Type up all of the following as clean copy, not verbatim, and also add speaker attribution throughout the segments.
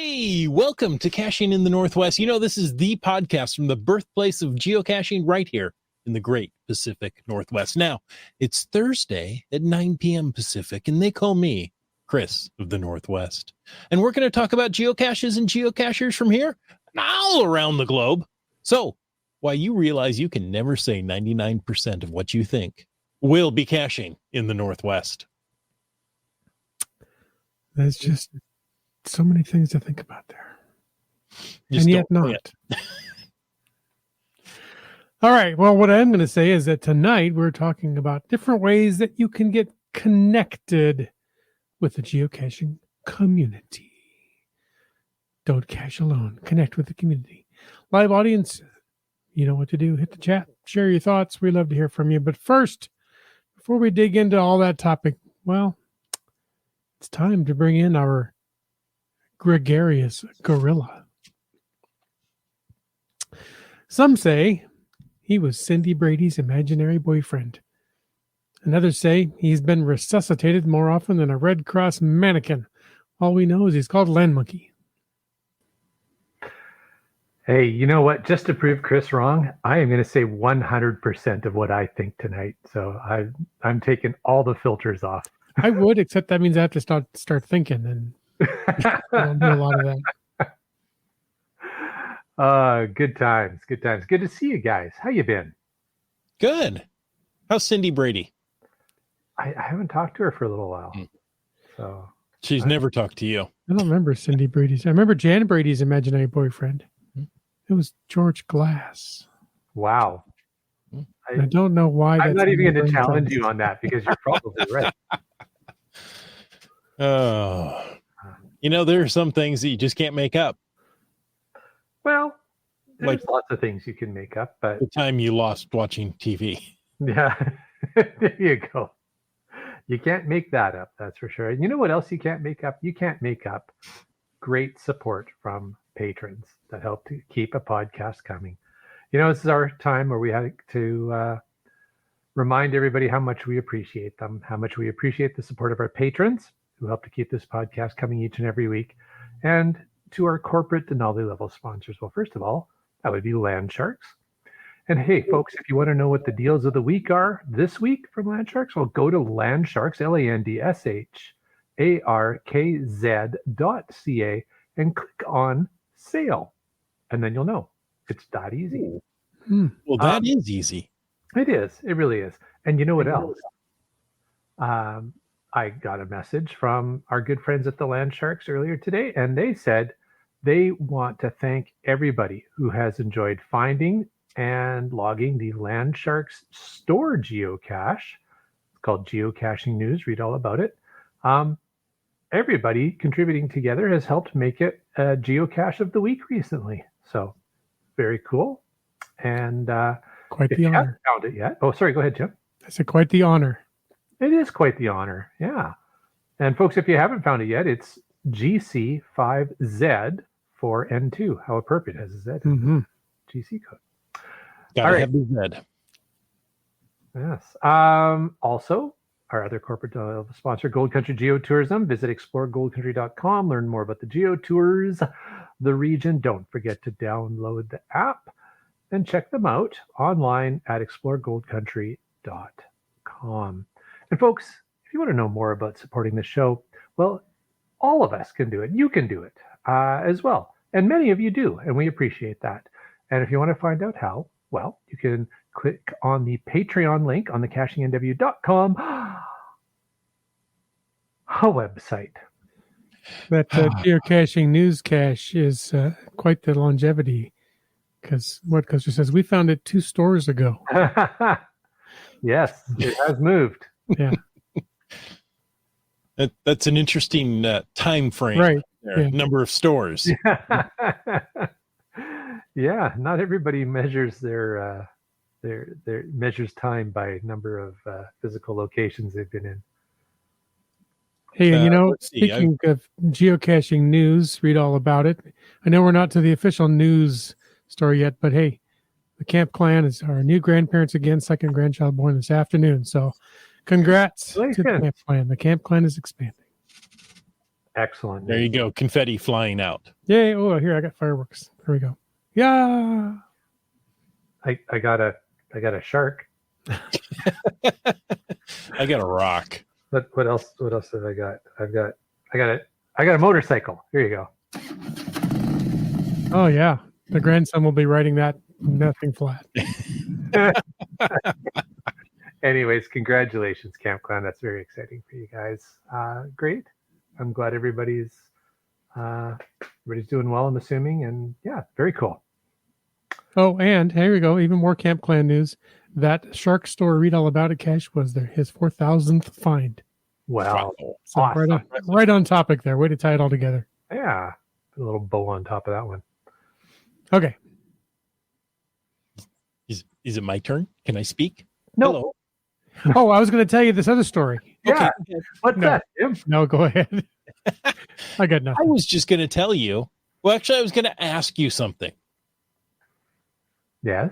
Speaker 1: Hey, welcome to Caching in the Northwest. You know, this is the podcast from the birthplace of geocaching right here in the great Pacific Northwest. Now, it's Thursday at 9 p.m. Pacific, and they call me Chris of the Northwest. And we're going to talk about geocaches and geocachers from here and all around the globe. So, while you realize you can never say 99% of what you think, we'll be caching in the Northwest.
Speaker 2: There's just so many things to think about there. And yet not. All right. Well, what I'm going to say is that tonight we're talking about different ways that you can get connected with the geocaching community. Don't cache alone. Connect with the community. Live audience, you know what to do. Hit the chat. Share your thoughts. We love to hear from you. But first, before we dig into all that topic, well, it's time to bring in our gregarious gorilla. Some say he was Cindy Brady's imaginary boyfriend. And others say he's been resuscitated more often than a Red Cross mannequin. All we know is he's called Land Monkey.
Speaker 3: Hey, you know what? Just to prove Chris wrong, I am going to say 100% of what I think tonight. So I'm taking all the filters off.
Speaker 2: I would, except that means I have to start thinking, and I don't do a lot of that.
Speaker 3: Good times. Good to see you guys. How you been?
Speaker 1: Good. How's Cindy Brady?
Speaker 3: I haven't talked to her for a little while. So
Speaker 1: She's never talked to you.
Speaker 2: I don't remember Cindy Brady's. I remember Jan Brady's imaginary boyfriend. It was George Glass.
Speaker 3: Wow.
Speaker 2: I don't know why.
Speaker 3: I'm not even going to challenge you on that because you're probably right.
Speaker 1: Oh, you know, there are some things that you just can't make up.
Speaker 3: Well, there's lots of things you can make up, but
Speaker 1: the time you lost watching TV.
Speaker 3: Yeah, there you go. You can't make that up, that's for sure. And you know what else you can't make up? You can't make up great support from patrons that help to keep a podcast coming. You know, this is our time where we had to remind everybody how much we appreciate them, how much we appreciate the support of our patrons who help to keep this podcast coming each and every week, and to our corporate Denali level sponsors. Well, first of all, that would be Land Sharks. And hey, folks, if you want to know what the deals of the week are this week from Land Sharks, well, go to Land Sharks, LandSharkz.ca, and click on sale. And then you'll know. It's that easy.
Speaker 1: Well, that is easy.
Speaker 3: It is. It really is. And you know what else? I got a message from our good friends at the Land Sharks earlier today, and they said they want to thank everybody who has enjoyed finding and logging the Land Sharks store geocache. It's called Geocaching News. Read all about it. Everybody contributing together has helped make it a geocache of the week recently. So very cool. And
Speaker 2: quite the honor.
Speaker 3: Haven't found it yet. Oh, sorry. Go ahead, Jim.
Speaker 2: I said quite the honor.
Speaker 3: It is quite the honor. Yeah. And folks, if you haven't found it yet, it's GC5Z4N2. How appropriate, has a Z.
Speaker 2: Mm-hmm.
Speaker 3: GC code.
Speaker 1: Gotta have the Z.
Speaker 3: Yes. Also, our other corporate sponsor, Gold Country Geotourism. Visit exploregoldcountry.com. Learn more about the geotours, the region. Don't forget to download the app and check them out online at exploregoldcountry.com. And folks, if you want to know more about supporting the show, well, all of us can do it. You can do it as well. And many of you do, and we appreciate that. And if you want to find out how, well, you can click on the Patreon link on the cachingNW.com website.
Speaker 2: That geocaching news cache is quite the longevity, because what Custer says, we found it 2 stores ago.
Speaker 3: Yes, it has moved.
Speaker 2: Yeah.
Speaker 1: That's an interesting time frame.
Speaker 2: Right.
Speaker 1: Yeah. Number of stores.
Speaker 3: Yeah, not everybody measures their measures time by number of physical locations they've been in.
Speaker 2: Hey, and you know, speaking of geocaching news, read all about it. I know we're not to the official news story yet, but hey, the Camp Clan is our new grandparents again, second grandchild born this afternoon. So congrats to the Camp Clan. The Camp Clan is expanding.
Speaker 3: Excellent.
Speaker 1: There you go. Confetti flying out.
Speaker 2: Yay. Oh, here, I got fireworks. There we go. Yeah.
Speaker 3: I got a shark.
Speaker 1: I got a rock.
Speaker 3: What else have I got? I got a motorcycle. Here you go.
Speaker 2: Oh, yeah. The grandson will be writing that nothing flat.
Speaker 3: Anyways, congratulations, Camp Clown. That's very exciting for you guys. Great. I'm glad everybody's doing well, I'm assuming. And yeah, very cool.
Speaker 2: Oh, and here we go. Even more Camp Clan news. That Shark Store Read All About It cache was his 4,000th find.
Speaker 3: Wow.
Speaker 2: So
Speaker 3: Awesome.
Speaker 2: right on topic there. Way to tie it all together.
Speaker 3: Yeah. Put a little bow on top of that one.
Speaker 2: Okay.
Speaker 1: Is it my turn? Can I speak?
Speaker 3: No.
Speaker 1: Hello.
Speaker 2: Oh, I was going to tell you this other story.
Speaker 3: Yeah.
Speaker 1: Okay.
Speaker 3: What's
Speaker 2: No.
Speaker 3: that, Jim?
Speaker 2: No, go ahead. I got
Speaker 1: I
Speaker 2: nothing.
Speaker 1: was just going to tell you. Well, actually, I was going to ask you something.
Speaker 3: Yes.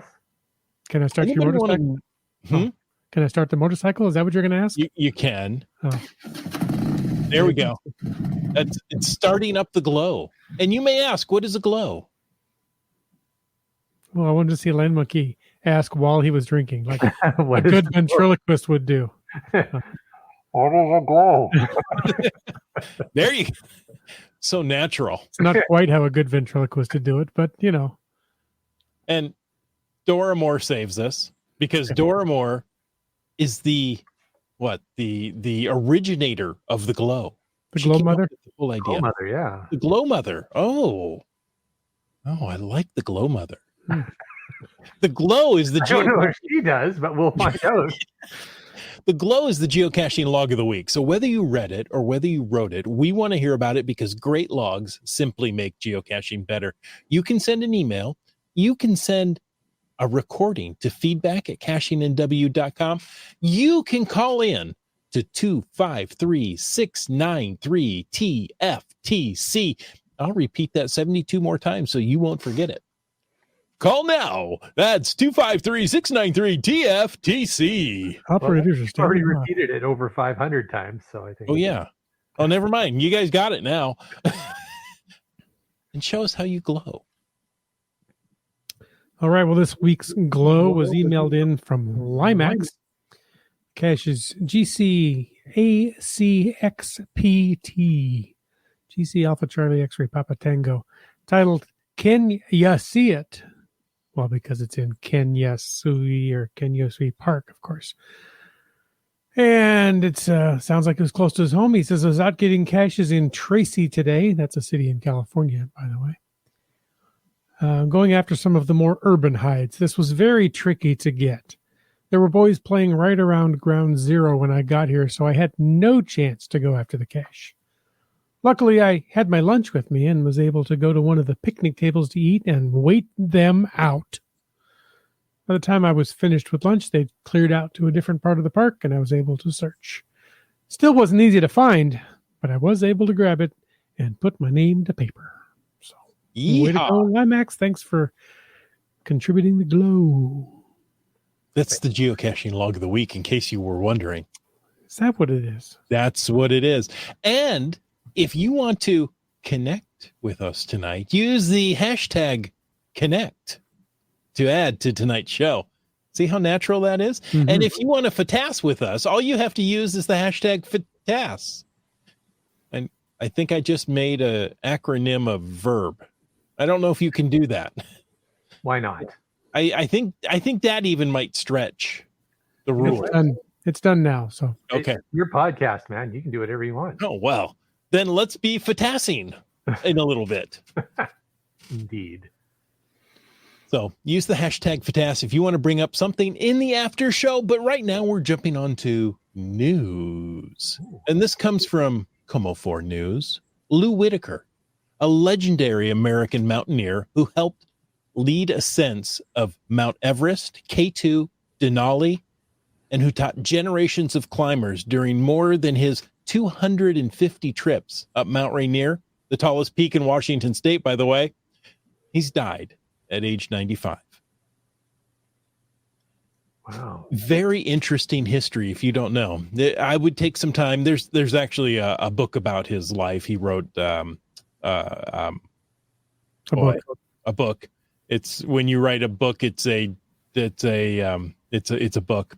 Speaker 2: Can I start your
Speaker 1: Anybody
Speaker 2: motorcycle?
Speaker 1: wanna-
Speaker 2: Can I start the motorcycle? Is that what you're going to ask?
Speaker 1: You can.
Speaker 2: Oh.
Speaker 1: There we go. It's starting up the glow. And you may ask, what is a glow?
Speaker 2: Well, I wanted to see Len McKee ask while he was drinking, like a
Speaker 3: What
Speaker 2: good
Speaker 3: is
Speaker 2: ventriloquist would do.
Speaker 3: what is a glow?
Speaker 1: There you go. So natural.
Speaker 2: It's not quite how a good ventriloquist would do it, but
Speaker 1: And Dora Moore saves us because Dora Moore is the originator of the glow.
Speaker 2: the
Speaker 1: She
Speaker 2: glow
Speaker 1: came up
Speaker 2: mother.
Speaker 1: with the whole idea.
Speaker 3: Glow mother, yeah.
Speaker 1: The glow mother. Oh, I like the glow mother. The glow is the
Speaker 3: I don't know if she does, but we'll find out.
Speaker 1: The glow is the geocaching log of the week. So whether you read it or whether you wrote it, we want to hear about it because great logs simply make geocaching better. You can send an email. You can send a recording to feedback@cachingandw.com. You can call in to 253-693-TFTC. I'll repeat that 72 more times so you won't forget it. Call now. That's 253-693-TFTC.
Speaker 2: Operators are
Speaker 3: I've already
Speaker 2: standing by.
Speaker 3: repeated it over 500 times, so I think.
Speaker 1: Oh, yeah. Oh, never mind. You guys got it now. And show us how you glow.
Speaker 2: All right. Well, this week's glow was emailed in from Limax. Cache is GCACXPT. GC Alpha Charlie X-Ray Papa Tango. Titled, Can Ya See It? Well, because it's in Kenyasui or Kenyasui Park, of course. And it sounds like it was close to his home. He says, I was out getting caches in Tracy today. That's a city in California, by the way. Going after some of the more urban hides. This was very tricky to get. There were boys playing right around ground zero when I got here, so I had no chance to go after the cache. Luckily, I had my lunch with me and was able to go to one of the picnic tables to eat and wait them out. By the time I was finished with lunch, they'd cleared out to a different part of the park, and I was able to search. Still wasn't easy to find, but I was able to grab it and put my name to paper. So, way to go, Limax. Thanks for contributing the glow.
Speaker 1: That's the geocaching log of the week, in case you were wondering.
Speaker 2: Is that what it is?
Speaker 1: That's what it is. And if you want to connect with us tonight, use the hashtag connect to add to tonight's show. See how natural that is?
Speaker 2: Mm-hmm.
Speaker 1: And if you want to FATAS with us, all you have to use is the hashtag FATAS. And I think I just made an acronym of verb. I don't know if you can do that.
Speaker 3: Why not?
Speaker 2: Mm-hmm.
Speaker 1: I think that even might stretch the rule.
Speaker 2: It's done now. So
Speaker 1: Okay.
Speaker 3: It's your podcast, man. You can do whatever you want.
Speaker 1: Oh, well, then let's be FATASing in a little bit.
Speaker 3: Indeed.
Speaker 1: So use the hashtag FATAS if you want to bring up something in the after show. But right now we're jumping on to news. And this comes from Como4 News. Lou Whitaker, a legendary American mountaineer who helped lead ascents of Mount Everest, K2, Denali, and who taught generations of climbers during more than his 250 trips up Mount Rainier, the tallest peak in Washington State, by the way. He's died at age 95.
Speaker 3: Wow.
Speaker 1: Very interesting history. If you don't know, I would take some time. There's actually a book about his life. He wrote
Speaker 2: A
Speaker 1: boy,
Speaker 2: book.
Speaker 1: a book. It's when you write a book, it's a book.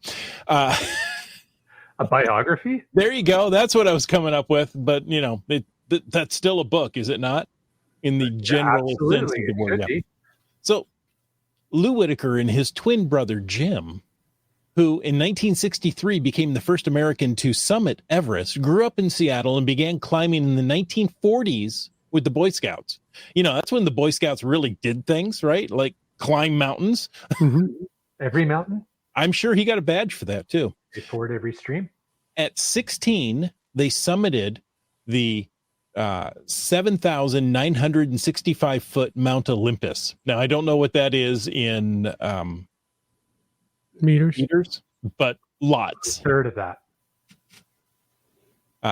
Speaker 3: A biography?
Speaker 1: There you go. That's what I was coming up with. But that's still a book, is it not? In the general sense of
Speaker 3: Absolutely.
Speaker 1: the
Speaker 3: It
Speaker 1: word.
Speaker 3: should
Speaker 1: Yeah.
Speaker 3: be.
Speaker 1: So Lou Whitaker and his twin brother Jim, who in 1963 became the first American to summit Everest, grew up in Seattle and began climbing in the 1940s with the Boy Scouts. That's when the Boy Scouts really did things, right? Like climb mountains.
Speaker 2: Mhm.
Speaker 3: Every mountain?
Speaker 1: I'm sure he got a badge for that too.
Speaker 3: They ford every stream?
Speaker 1: At 16, they summited the 7,965 foot Mount Olympus. Now, I don't know what that is in
Speaker 2: Meters.
Speaker 1: but lots.
Speaker 3: A third of that.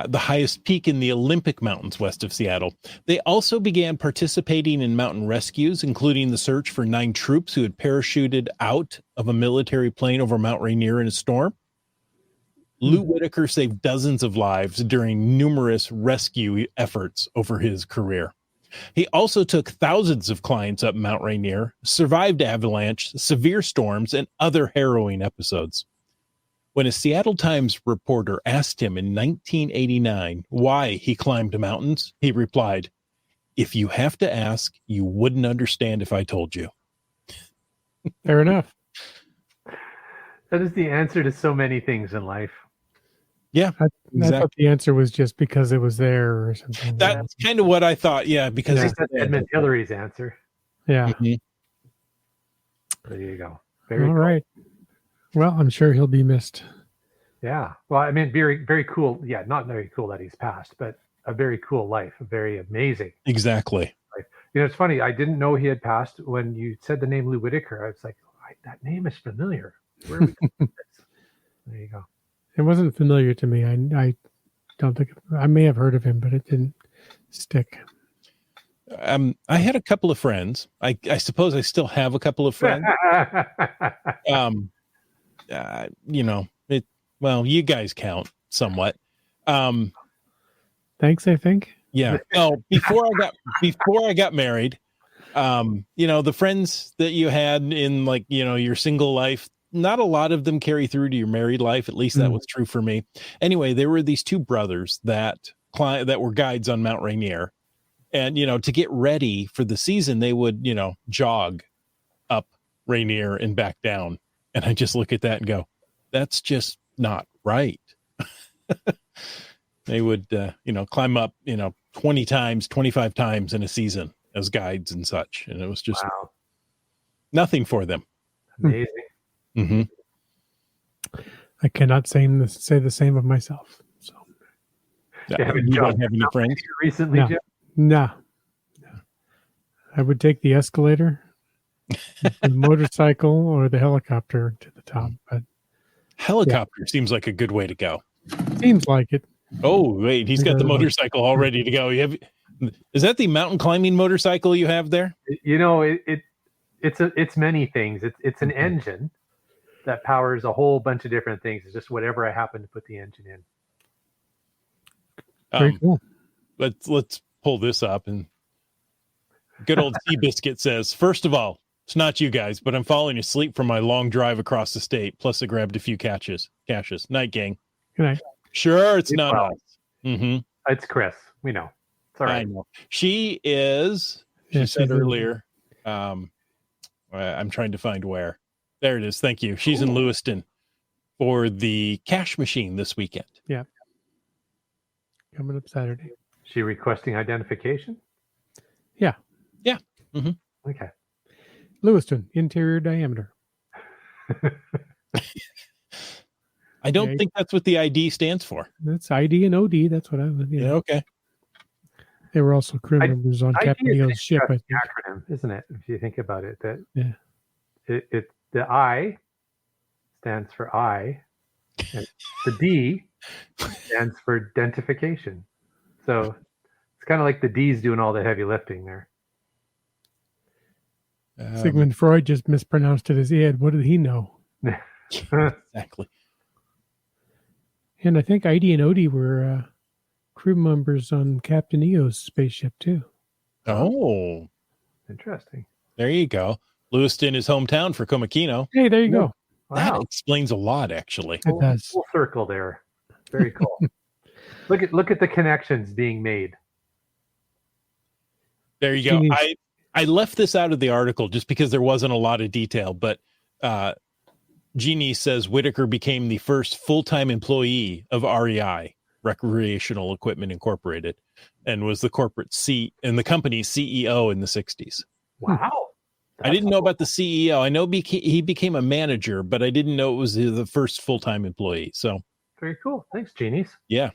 Speaker 1: The highest peak in the Olympic Mountains west of Seattle. They also began participating in mountain rescues, including the search for 9 troops who had parachuted out of a military plane over Mount Rainier in a storm. Lou Whitaker saved dozens of lives during numerous rescue efforts over his career. He also took thousands of clients up Mount Rainier, survived avalanche, severe storms, and other harrowing episodes. When a Seattle Times reporter asked him in 1989 why he climbed mountains, he replied, "If you have to ask, you wouldn't understand if I told you."
Speaker 2: Fair enough.
Speaker 3: That is the answer to so many things in life.
Speaker 1: Yeah,
Speaker 2: I
Speaker 1: exactly.
Speaker 2: thought the answer was just because it was there or something.
Speaker 1: That's kind of what I thought. Yeah, because
Speaker 3: I think that's Edmund Hillary's answer.
Speaker 2: Yeah.
Speaker 1: Mhm.
Speaker 3: There you go.
Speaker 2: All
Speaker 3: Very cool.
Speaker 2: right. Well, I'm sure he'll be missed.
Speaker 3: Yeah. Well, I mean, very, very cool. Yeah, not very cool that he's passed, but a very cool life, a very amazing.
Speaker 1: Exactly.
Speaker 3: It's funny. I didn't know he had passed when you said the name Lou Whitaker. I was like, that name is familiar. Where are we going with this? There you go.
Speaker 2: It wasn't familiar to me. I don't think I may have heard of him, but it didn't stick.
Speaker 1: I had a couple of friends. I suppose I still have a couple of friends. Well, you guys count somewhat.
Speaker 2: Thanks, I think.
Speaker 1: Yeah. No, before I got married, the friends that you had in your single life, not a lot of them carry through to your married life. At least that was true for me. Anyway, there were these 2 brothers that were guides on Mount Rainier. And, to get ready for the season, they would, jog up Rainier and back down. And I just look at that and go, that's just not right. They would, climb up, 20 times, 25 times in a season as guides and such. And it was just nothing for them.
Speaker 3: Amazing.
Speaker 1: Mm-hmm.
Speaker 2: I cannot say the same of myself. So
Speaker 1: You don't have any friends
Speaker 3: recently,
Speaker 2: No.
Speaker 3: Jim?
Speaker 2: No. I would take the escalator, the motorcycle, or the helicopter to the top. But
Speaker 1: Helicopter seems like a good way to go.
Speaker 2: seems like it.
Speaker 1: Oh, wait, he's got the motorcycle all ready to go. Is that the mountain climbing motorcycle you have there?
Speaker 3: It's many things. It's an engine that powers a whole bunch of different things. It's just whatever I happen to put the engine in.
Speaker 2: Very cool.
Speaker 1: Let's pull this up, and good old Seabiscuit says, first of all, it's not you guys, but I'm falling asleep from my long drive across the state. Plus I grabbed a few caches. Night, gang.
Speaker 2: Good night.
Speaker 1: Sure, it's not us. Mm-hmm.
Speaker 3: It's Chris. We know. It's all right.
Speaker 1: I know. She said earlier, I'm trying to find where. There it is. Thank you. She's in Lewiston for the cache machine this weekend.
Speaker 2: Yeah. Coming up Saturday.
Speaker 3: She requesting identification?
Speaker 2: Yeah.
Speaker 1: Yeah. Mm-hmm.
Speaker 3: Okay.
Speaker 2: Lewiston, interior diameter.
Speaker 1: I don't think that's what the ID stands for.
Speaker 2: That's ID and OD. That's what I was.
Speaker 1: Yeah, okay.
Speaker 2: They were also crew members on Captain Neil's ship. I think.
Speaker 3: Acronym, isn't it? If you think about it, that
Speaker 2: Yeah.
Speaker 3: the I stands for I, and the D stands for identification. So it's kind of like the D's doing all the heavy lifting there.
Speaker 2: Sigmund Freud just mispronounced it as Ed. What did he know?
Speaker 1: Exactly.
Speaker 2: And I think Heidi and Odie were crew members on Captain EO's spaceship too.
Speaker 1: Oh,
Speaker 3: Interesting.
Speaker 1: there you go. Lewiston is hometown for Komakino.
Speaker 2: Hey, there you go.
Speaker 1: That
Speaker 3: Wow.
Speaker 1: explains a lot, actually.
Speaker 2: It does.
Speaker 3: Full circle there. Very cool. Look at the connections being made.
Speaker 1: There you go.
Speaker 2: Genius.
Speaker 1: I left this out of the article just because there wasn't a lot of detail, but Jeannie says Whitaker became the first full-time employee of REI, Recreational Equipment Incorporated, and was the corporate and the company's CEO in the 60s.
Speaker 3: Wow.
Speaker 1: I didn't know about the CEO. I know he became a manager, but I didn't know it was the first full-time employee. So
Speaker 3: Very cool. Thanks, Genies.
Speaker 1: yeah.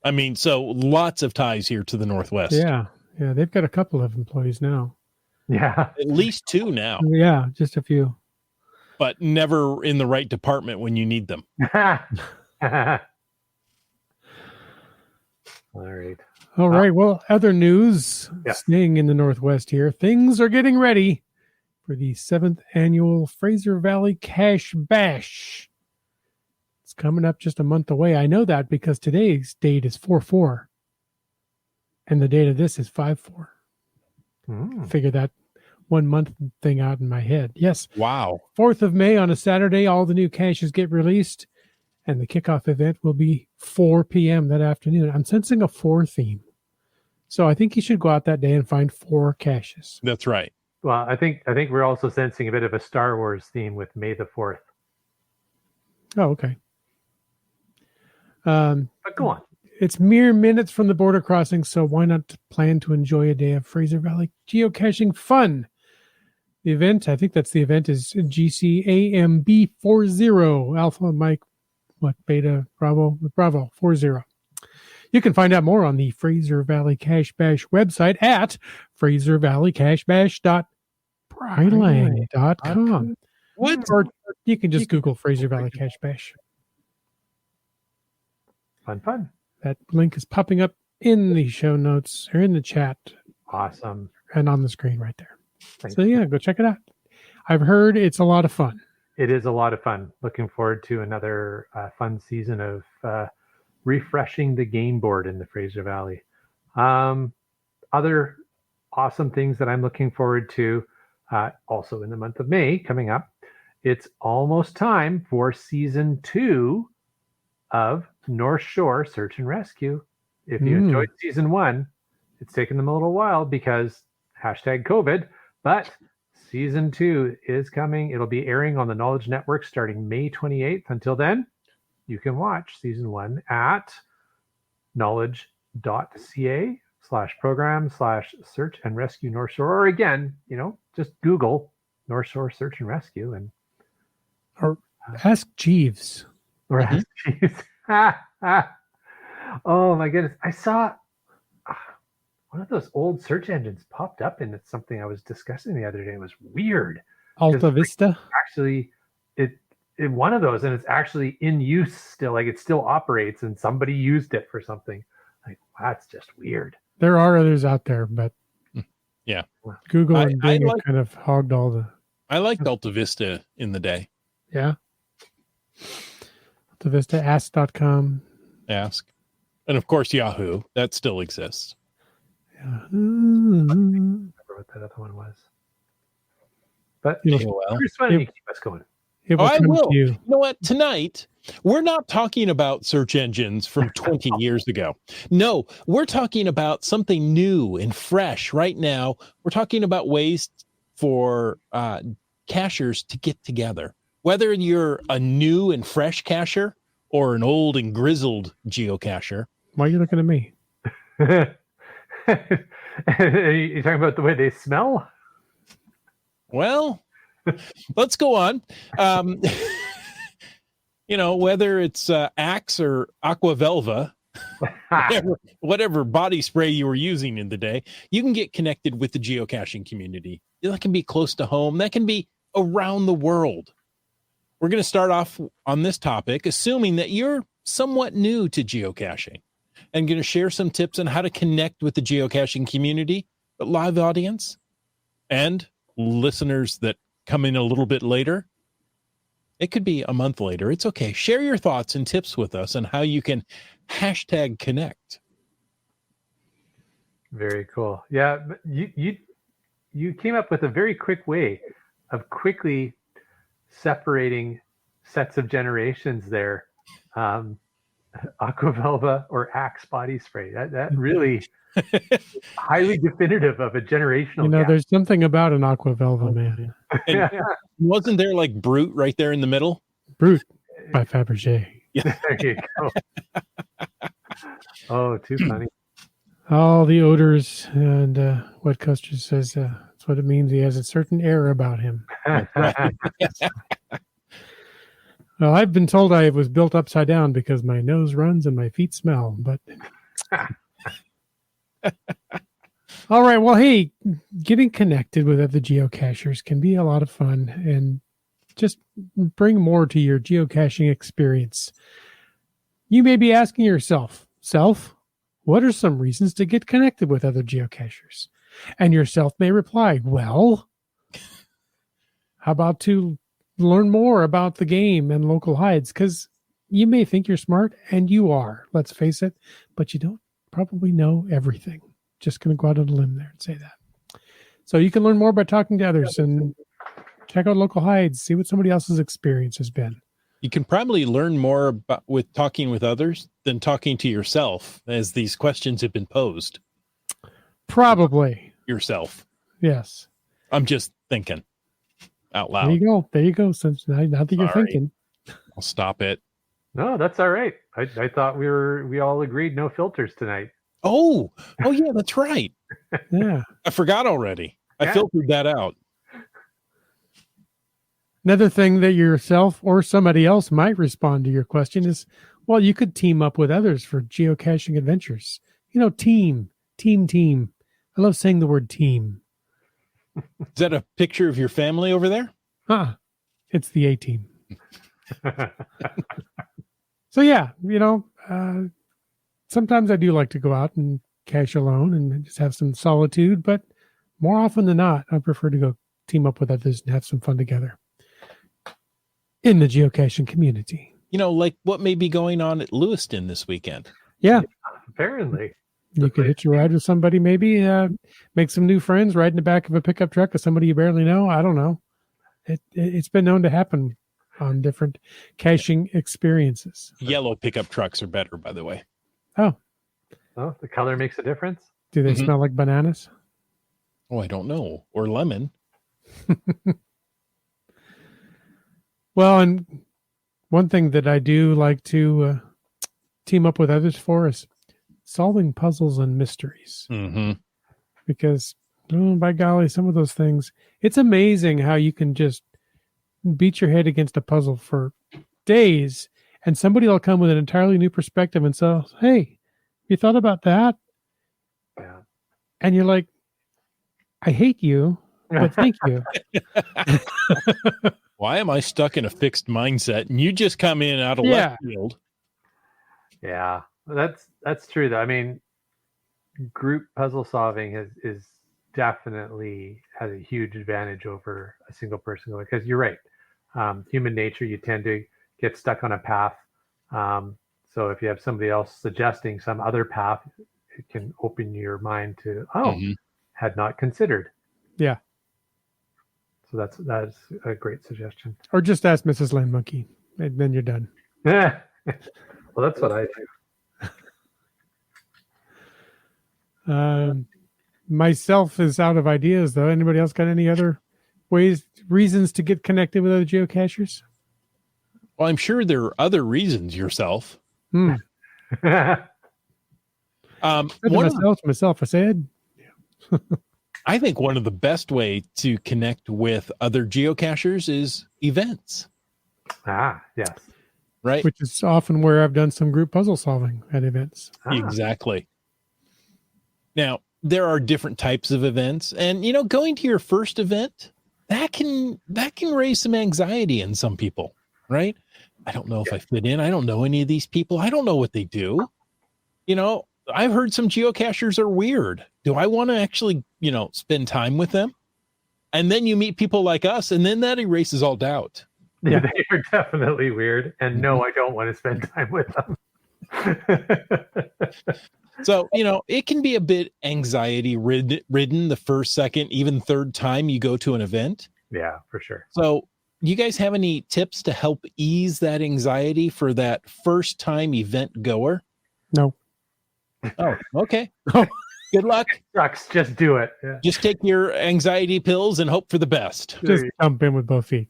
Speaker 1: I mean, so lots of ties here to the Northwest.
Speaker 2: Yeah. They've got a couple of employees now.
Speaker 3: Yeah.
Speaker 1: At least 2 now,
Speaker 2: Yeah, just a few.
Speaker 1: but never in the right department when you need them.
Speaker 3: All right.
Speaker 2: All right. Well, other news,
Speaker 3: Yes.
Speaker 2: staying in the Northwest here, things are getting ready for the 7th annual Fraser Valley Cache Bash. It's coming up just a month away. I know that because today's date is 4/4, and the date of this is 5/4. Figure that 1 month thing out in my head. Yes.
Speaker 1: Wow.
Speaker 2: 4th of May on a Saturday, all the new caches get released, and the kickoff event will be 4 p.m. that afternoon. I'm sensing a 4 theme. So I think you should go out that day and find 4 caches.
Speaker 1: That's right.
Speaker 3: Well, I think we're also sensing a bit of a Star Wars theme with May the 4th.
Speaker 2: Oh, okay.
Speaker 3: But go on.
Speaker 2: It's mere minutes from the border crossing, so why not plan to enjoy a day of Fraser Valley geocaching fun? The event, I think that's the event, is GCAMB40, Alpha Mike, Beta, Bravo 40. You can find out more on the Fraser Valley Cache Bash website at fraservalleycachebash.prilang.com.
Speaker 1: What?
Speaker 2: Or you can just Google Fraser Valley Cache Bash.
Speaker 3: Fun.
Speaker 2: That link is popping up in the show notes or in the chat
Speaker 3: Awesome.
Speaker 2: and on the screen right there.
Speaker 3: Thanks.
Speaker 2: So yeah, go check it out. I've heard it's a lot of fun.
Speaker 3: It is a lot of fun. Looking forward to another fun season of refreshing the game board in the Fraser Valley. Other awesome things that I'm looking forward to also in the month of May coming up. It's almost time for season 2 of North Shore Search and Rescue. If you enjoyed season 1, it's taken them a little while because #COVID, but season 2 is coming. It'll be airing on the Knowledge Network starting May 28th. Until then, you can watch season 1 at knowledge.ca/program/search and rescue North Shore. Or again, just Google North Shore Search and Rescue and
Speaker 2: Or ask Jeeves.
Speaker 3: or ask Jeeves. Oh my goodness. I saw one of those old search engines popped up and it's something I was discussing the other day. It was weird.
Speaker 2: Alta Vista.
Speaker 3: Actually, it one of those, and it's actually in use still. Like it still operates, and somebody used it for something. Like that's just weird.
Speaker 2: There are others out there, but
Speaker 1: Yeah.
Speaker 2: Google and
Speaker 1: I
Speaker 2: Bing
Speaker 1: like-
Speaker 2: kind of hogged all the.
Speaker 1: I liked Alta Vista in the day.
Speaker 2: Yeah. Alta Vista, ask.com.
Speaker 1: Ask. And of course, Yahoo. That still exists.
Speaker 2: Yeah.
Speaker 3: I don't remember what that other one was. But
Speaker 1: AOL.
Speaker 3: Chris, why don't you keep us going?
Speaker 2: It will
Speaker 1: I
Speaker 2: come
Speaker 1: will.
Speaker 2: to you.
Speaker 1: You know what? Tonight, we're not talking about search engines from 20 years ago. No, we're talking about something new and fresh right now. We're talking about ways for cachers to get together. Whether you're a new and fresh cacher or an old and grizzled geocacher.
Speaker 2: Why are you looking at me?
Speaker 3: Are you talking about the way they smell?
Speaker 1: Well, let's go on. Whether it's Axe or Aqua Velva, whatever body spray you were using in the day, you can get connected with the geocaching community. That can be close to home. That can be around the world. We're going to start off on this topic, assuming that you're somewhat new to geocaching, and going to share some tips on how to connect with the geocaching community, but live audience and listeners that come in a little bit later. It could be a month later. It's okay. Share your thoughts and tips with us on how you can #connect.
Speaker 3: Very cool. Yeah, but you came up with a very quick way of quickly separating sets of generations there. Aquavelva or Axe body spray. That really highly definitive of a generational gap.
Speaker 2: There's something about an Aquavelva, man.
Speaker 1: And wasn't there like Brute right there in the middle?
Speaker 2: Brute by Fabergé.
Speaker 3: There you go. Oh, too funny.
Speaker 2: All the odors and what Custer says, that's what it means. He has a certain air about him. Well, I've been told I was built upside down because my nose runs and my feet smell, but all right. Well, hey, getting connected with other geocachers can be a lot of fun and just bring more to your geocaching experience. You may be asking yourself, what are some reasons to get connected with other geocachers? And yourself may reply, well, how about to learn more about the game and local hides? Because you may think you're smart, and you are, let's face it, but you don't probably know everything. Just going to go out on a limb there and say that. So you can learn more by talking to others and check out local hides, see what somebody else's experience has been.
Speaker 1: You can probably learn more about with talking with others than talking to yourself, as these questions have been posed.
Speaker 2: Probably.
Speaker 1: Yourself.
Speaker 2: Yes.
Speaker 1: I'm just thinking out loud.
Speaker 2: There you go. Since now that you're
Speaker 1: Sorry.
Speaker 2: thinking.
Speaker 1: I'll stop it.
Speaker 3: No, that's all right. I thought we all agreed no filters tonight.
Speaker 1: Oh yeah, that's right.
Speaker 2: Yeah.
Speaker 1: I forgot already. I
Speaker 3: Yeah.
Speaker 1: filtered that out.
Speaker 2: Another thing that yourself or somebody else might respond to your question is, well, you could team up with others for geocaching adventures. Team. I love saying the word team.
Speaker 1: Is that a picture of your family over there?
Speaker 2: It's the A-team. So yeah, sometimes I do like to go out and cache alone and just have some solitude, but more often than not, I prefer to go team up with others and have some fun together in the geocaching community.
Speaker 1: Like what may be going on at Lewiston this weekend.
Speaker 2: Yeah.
Speaker 3: Apparently.
Speaker 2: You could hitch a ride with somebody, maybe make some new friends, ride in the back of a pickup truck with somebody you barely know. I don't know. It's been known to happen on different caching experiences.
Speaker 1: Yellow pickup trucks are better, by the way.
Speaker 2: Oh,
Speaker 3: The color makes a difference.
Speaker 2: do they
Speaker 1: Mhm.
Speaker 2: smell like bananas?
Speaker 1: Oh, I don't know. Or lemon.
Speaker 2: Well, and one thing that I do like to team up with others for is solving puzzles and mysteries.
Speaker 1: Mm-hmm.
Speaker 2: Because, by golly, some of those things, it's amazing how you can just beat your head against a puzzle for days, and somebody will come with an entirely new perspective and say, hey, you thought about that?
Speaker 3: Yeah.
Speaker 2: And you're like, I hate you, but thank you.
Speaker 1: Why am I stuck in a fixed mindset? And you just come in out of left field.
Speaker 3: Yeah, that's true though. I mean, group puzzle solving is definitely has a huge advantage over a single person, because you're right. Human nature, you tend to get stuck on a path. So if you have somebody else suggesting some other path, it can open your mind to, had not considered.
Speaker 2: Yeah.
Speaker 3: So that's a great suggestion.
Speaker 2: Or just ask Mrs. Land Monkey, and then you're done.
Speaker 3: Well, that's what I do.
Speaker 2: Myself is out of ideas, though. Anybody else got any other reasons to get connected with other geocachers?
Speaker 1: Well, I'm sure there are other reasons yourself.
Speaker 2: Myself, I said.
Speaker 1: I think one of the best way to connect with other geocachers is events.
Speaker 3: Yes.
Speaker 1: Right?
Speaker 2: Which is often where I've done some group puzzle solving at events.
Speaker 1: Exactly. Now, there are different types of events, and going to your first event, that can raise some anxiety in some people, right? I don't know if I fit in. I don't know any of these people. I don't know what they do. I've heard some geocachers are weird. Do I want to actually, spend time with them? And then you meet people like us, and then that erases all doubt.
Speaker 3: Yeah, they are definitely weird. And no, I don't want to spend time with them.
Speaker 1: So, it can be a bit anxiety ridden the first, second, even third time you go to an event.
Speaker 3: Yeah, for sure.
Speaker 1: So, you guys have any tips to help ease that anxiety for that first time event goer?
Speaker 2: No.
Speaker 1: Oh, okay.
Speaker 2: Oh.
Speaker 1: Good luck.
Speaker 3: Sucks. Just do it. Yeah.
Speaker 1: Just take your anxiety pills and hope for the best.
Speaker 2: Just jump in with both feet.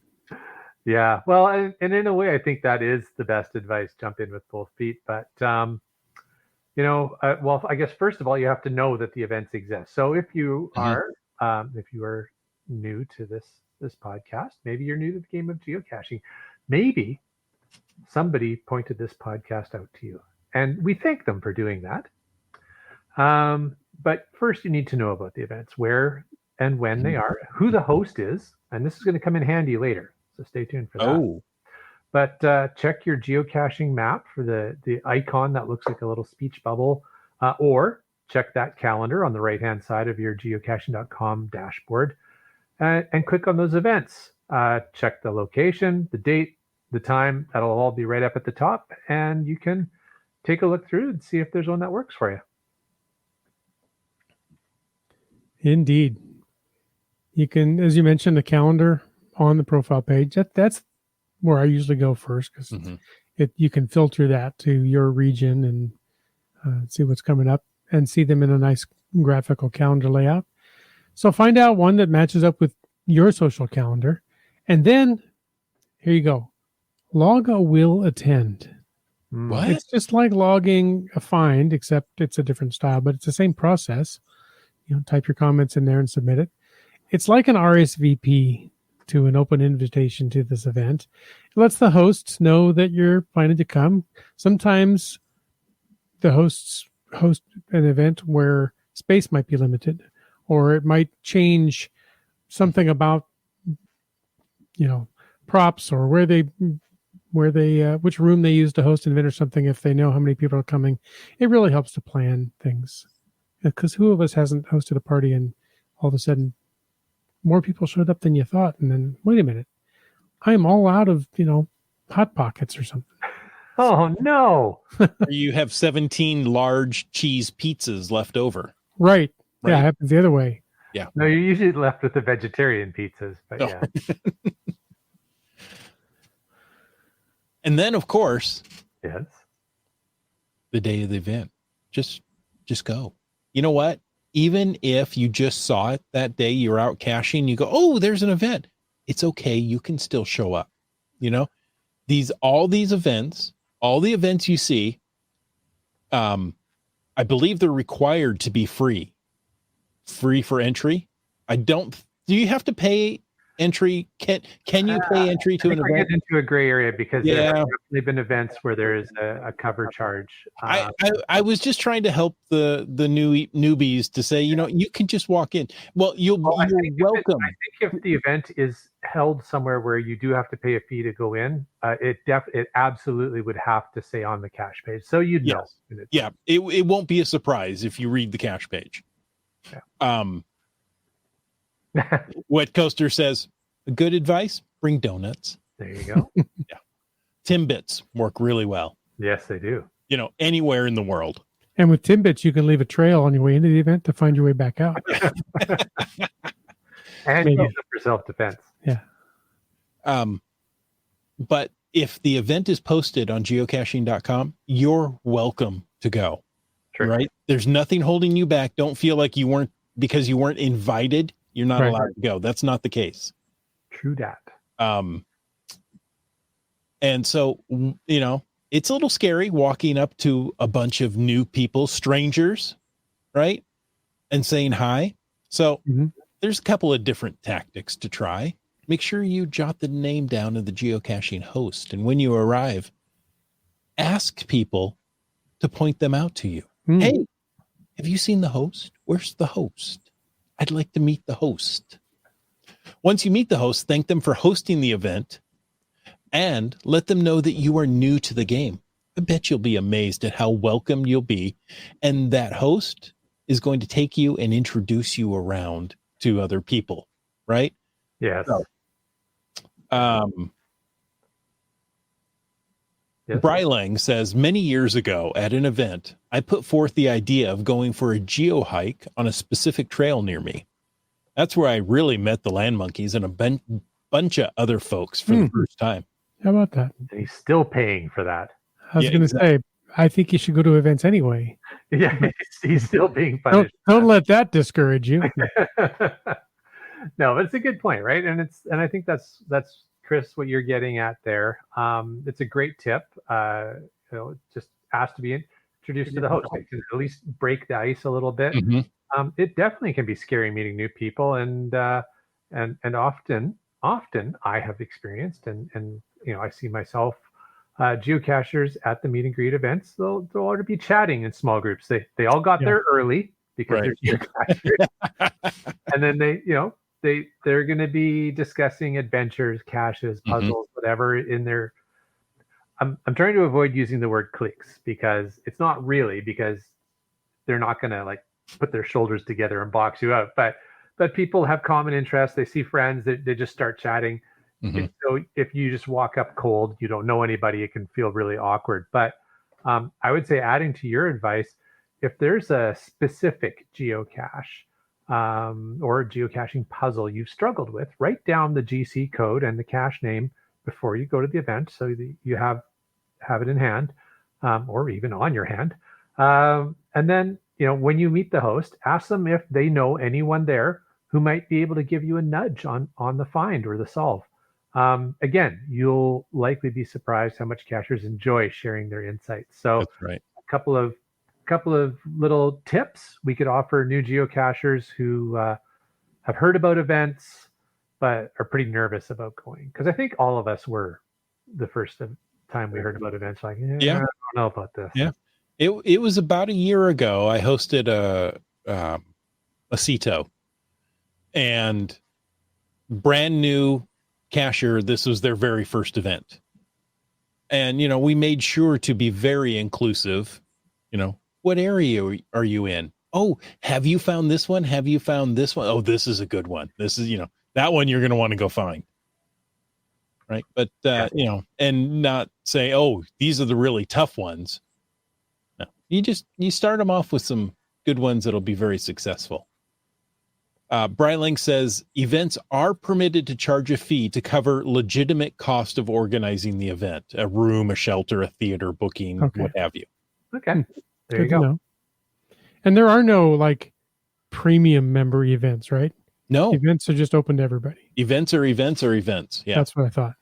Speaker 3: Yeah. Well, and in a way, I think that is the best advice. Jump in with both feet. But, well, I guess first of all, you have to know that the events exist. So if you are new to this podcast, maybe you're new to the game of geocaching, maybe somebody pointed this podcast out to you, and we thank them for doing that. But first, you need to know about the events, where and when they are, who the host is, and this is going to come in handy later. So stay tuned for that.
Speaker 1: Oh,
Speaker 3: But check your geocaching map for the icon that looks like a little speech bubble, or check that calendar on the right-hand side of your geocaching.com dashboard, and click on those events. Check the location, the date, the time. That'll all be right up at the top, and you can take a look through and see if there's one that works for you.
Speaker 2: Indeed. You can, as you mentioned, the calendar on the profile page. That's where I usually go first, because you can filter that to your region and see what's coming up and see them in a nice graphical calendar layout. So find out one that matches up with your social calendar, and then here you go. Log a will attend.
Speaker 1: what?
Speaker 2: It's just like logging a find, except it's a different style, but it's the same process. Type your comments in there and submit it. It's like an RSVP to an open invitation to this event. It lets the hosts know that you're planning to come. Sometimes the hosts host an event where space might be limited, or it might change something about, props, or which room they use to host an event or something, if they know how many people are coming. It really helps to plan things, because who of us hasn't hosted a party and all of a sudden more people showed up than you thought, and then wait a minute, I'm all out of hot pockets or something.
Speaker 3: Oh no!
Speaker 1: You have 17 large cheese pizzas left over.
Speaker 2: Right. Yeah, it happens the other way.
Speaker 1: Yeah.
Speaker 3: No, you're usually left with the vegetarian pizzas, but yeah.
Speaker 1: And then, of course,
Speaker 3: Yes.
Speaker 1: the day of the event, just go. You know what? Even if you just saw it that day, you're out caching, you go, oh, there's an event. It's okay. You can still show up. All these events, all the events you see, I believe they're required to be free for entry. Do you have to pay entry? Can you pay entry to an event?
Speaker 3: I get into a gray area, because there have definitely been events where there is a cover charge.
Speaker 1: I was just trying to help the newbies to say, you can just walk in. Well, you're welcome.
Speaker 3: I think if the event is held somewhere where you do have to pay a fee to go in, it absolutely would have to say on the cache page, so you'd know.
Speaker 1: Yeah, it won't be a surprise if you read the cache page.
Speaker 3: Yeah.
Speaker 1: Wet Coaster says, good advice, bring donuts.
Speaker 3: There you go.
Speaker 1: Yeah. Timbits work really well.
Speaker 3: Yes, they do.
Speaker 1: Anywhere in the world.
Speaker 2: And with Timbits, you can leave a trail on your way into the event to find your way back out.
Speaker 3: And use it for self-defense.
Speaker 2: Yeah.
Speaker 1: But if the event is posted on geocaching.com, you're welcome to go.
Speaker 3: True.
Speaker 1: Right? There's nothing holding you back. Don't feel like because you weren't invited, you're not allowed to go. That's not the case.
Speaker 3: True that.
Speaker 1: And so, it's a little scary walking up to a bunch of new people, strangers, right? And saying hi. So there's a couple of different tactics to try. Make sure you jot the name down of the geocaching host. And when you arrive, ask people to point them out to you. Hey, have you seen the host? Where's the host? I'd like to meet the host. Once you meet the host, thank them for hosting the event and let them know that you are new to the game. I bet you'll be amazed at how welcome you'll be. And that host is going to take you and introduce you around to other people, right?
Speaker 3: Yes.
Speaker 1: So,
Speaker 3: Yes.
Speaker 1: Brylang says, many years ago at an event, I put forth the idea of going for a geo hike on a specific trail near me. That's where I really met the land monkeys and a bunch of other folks for the first time.
Speaker 2: How about that?
Speaker 3: And he's still paying for that.
Speaker 2: I was going to say, I think you should go to events anyway.
Speaker 3: Yeah, he's still being punished.
Speaker 2: Don't let that discourage you.
Speaker 3: No, but it's a good point, right? And I think that's Chris, what you're getting at there. It's a great tip. Just ask to be introduced to the host. It can at least break the ice a little bit.
Speaker 1: Mm-hmm.
Speaker 3: It definitely can be scary meeting new people, and often I have experienced, and I see myself. Geocachers at the meet and greet events, they'll all be chatting in small groups. They all got there early because they're geocachers, and then they're going to be discussing adventures, caches, puzzles, whatever in their. I'm trying to avoid using the word cliques because it's not really, because they're not going to like put their shoulders together and box you out, but people have common interests. They see friends, they just start chatting.
Speaker 1: Mm-hmm.
Speaker 3: So if you just walk up cold, you don't know anybody, it can feel really awkward. But I would say, adding to your advice, if there's a specific geocache or a geocaching puzzle you've struggled with, write down the GC code and the cache name before you go to the event, so that you have it in hand, or even on your hand. And then, when you meet the host, ask them if they know anyone there who might be able to give you a nudge on the find or the solve. Again, you'll likely be surprised how much cachers enjoy sharing their insights. So
Speaker 1: that's right.
Speaker 3: A couple of little tips we could offer new geocachers who have heard about events but are pretty nervous about going. Because I think all of us were the first time we heard about events, like, I don't know about this.
Speaker 1: Yeah. It was about a year ago. I hosted a CETO, and brand new cacher. This was their very first event. And, we made sure to be very inclusive. What area are you in? Oh, have you found this one? Have you found this one? Oh, this is a good one. This is, that one you're going to want to go find. Right. But, and not say, oh, these are the really tough ones. No, you start them off with some good ones that'll be very successful. Bryling says events are permitted to charge a fee to cover legitimate cost of organizing the event, a room, a shelter, a theater booking, what have you.
Speaker 3: Okay. There
Speaker 2: Good
Speaker 3: you go.
Speaker 2: To know. And there are no like premium member events, right?
Speaker 1: No.
Speaker 2: Events are just open to everybody.
Speaker 1: Events are events are events. Yeah.
Speaker 2: That's what I thought.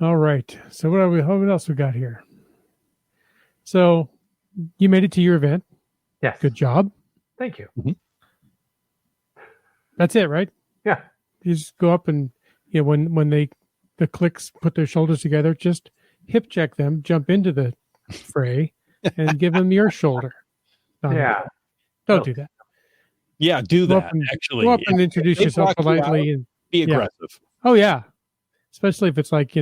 Speaker 2: All right. So what else we got here? So you made it to your event.
Speaker 3: Yes.
Speaker 2: Good job.
Speaker 3: Thank you.
Speaker 1: Mm-hmm.
Speaker 2: That's it, right?
Speaker 3: Yeah.
Speaker 2: You just go up and when the cliques put their shoulders together, just hip check them, jump into the fray, and give them your shoulder. Don't do that.
Speaker 1: Yeah, do that. Actually,
Speaker 2: go up and introduce yourself politely and
Speaker 1: be aggressive.
Speaker 2: Oh yeah, especially if it's like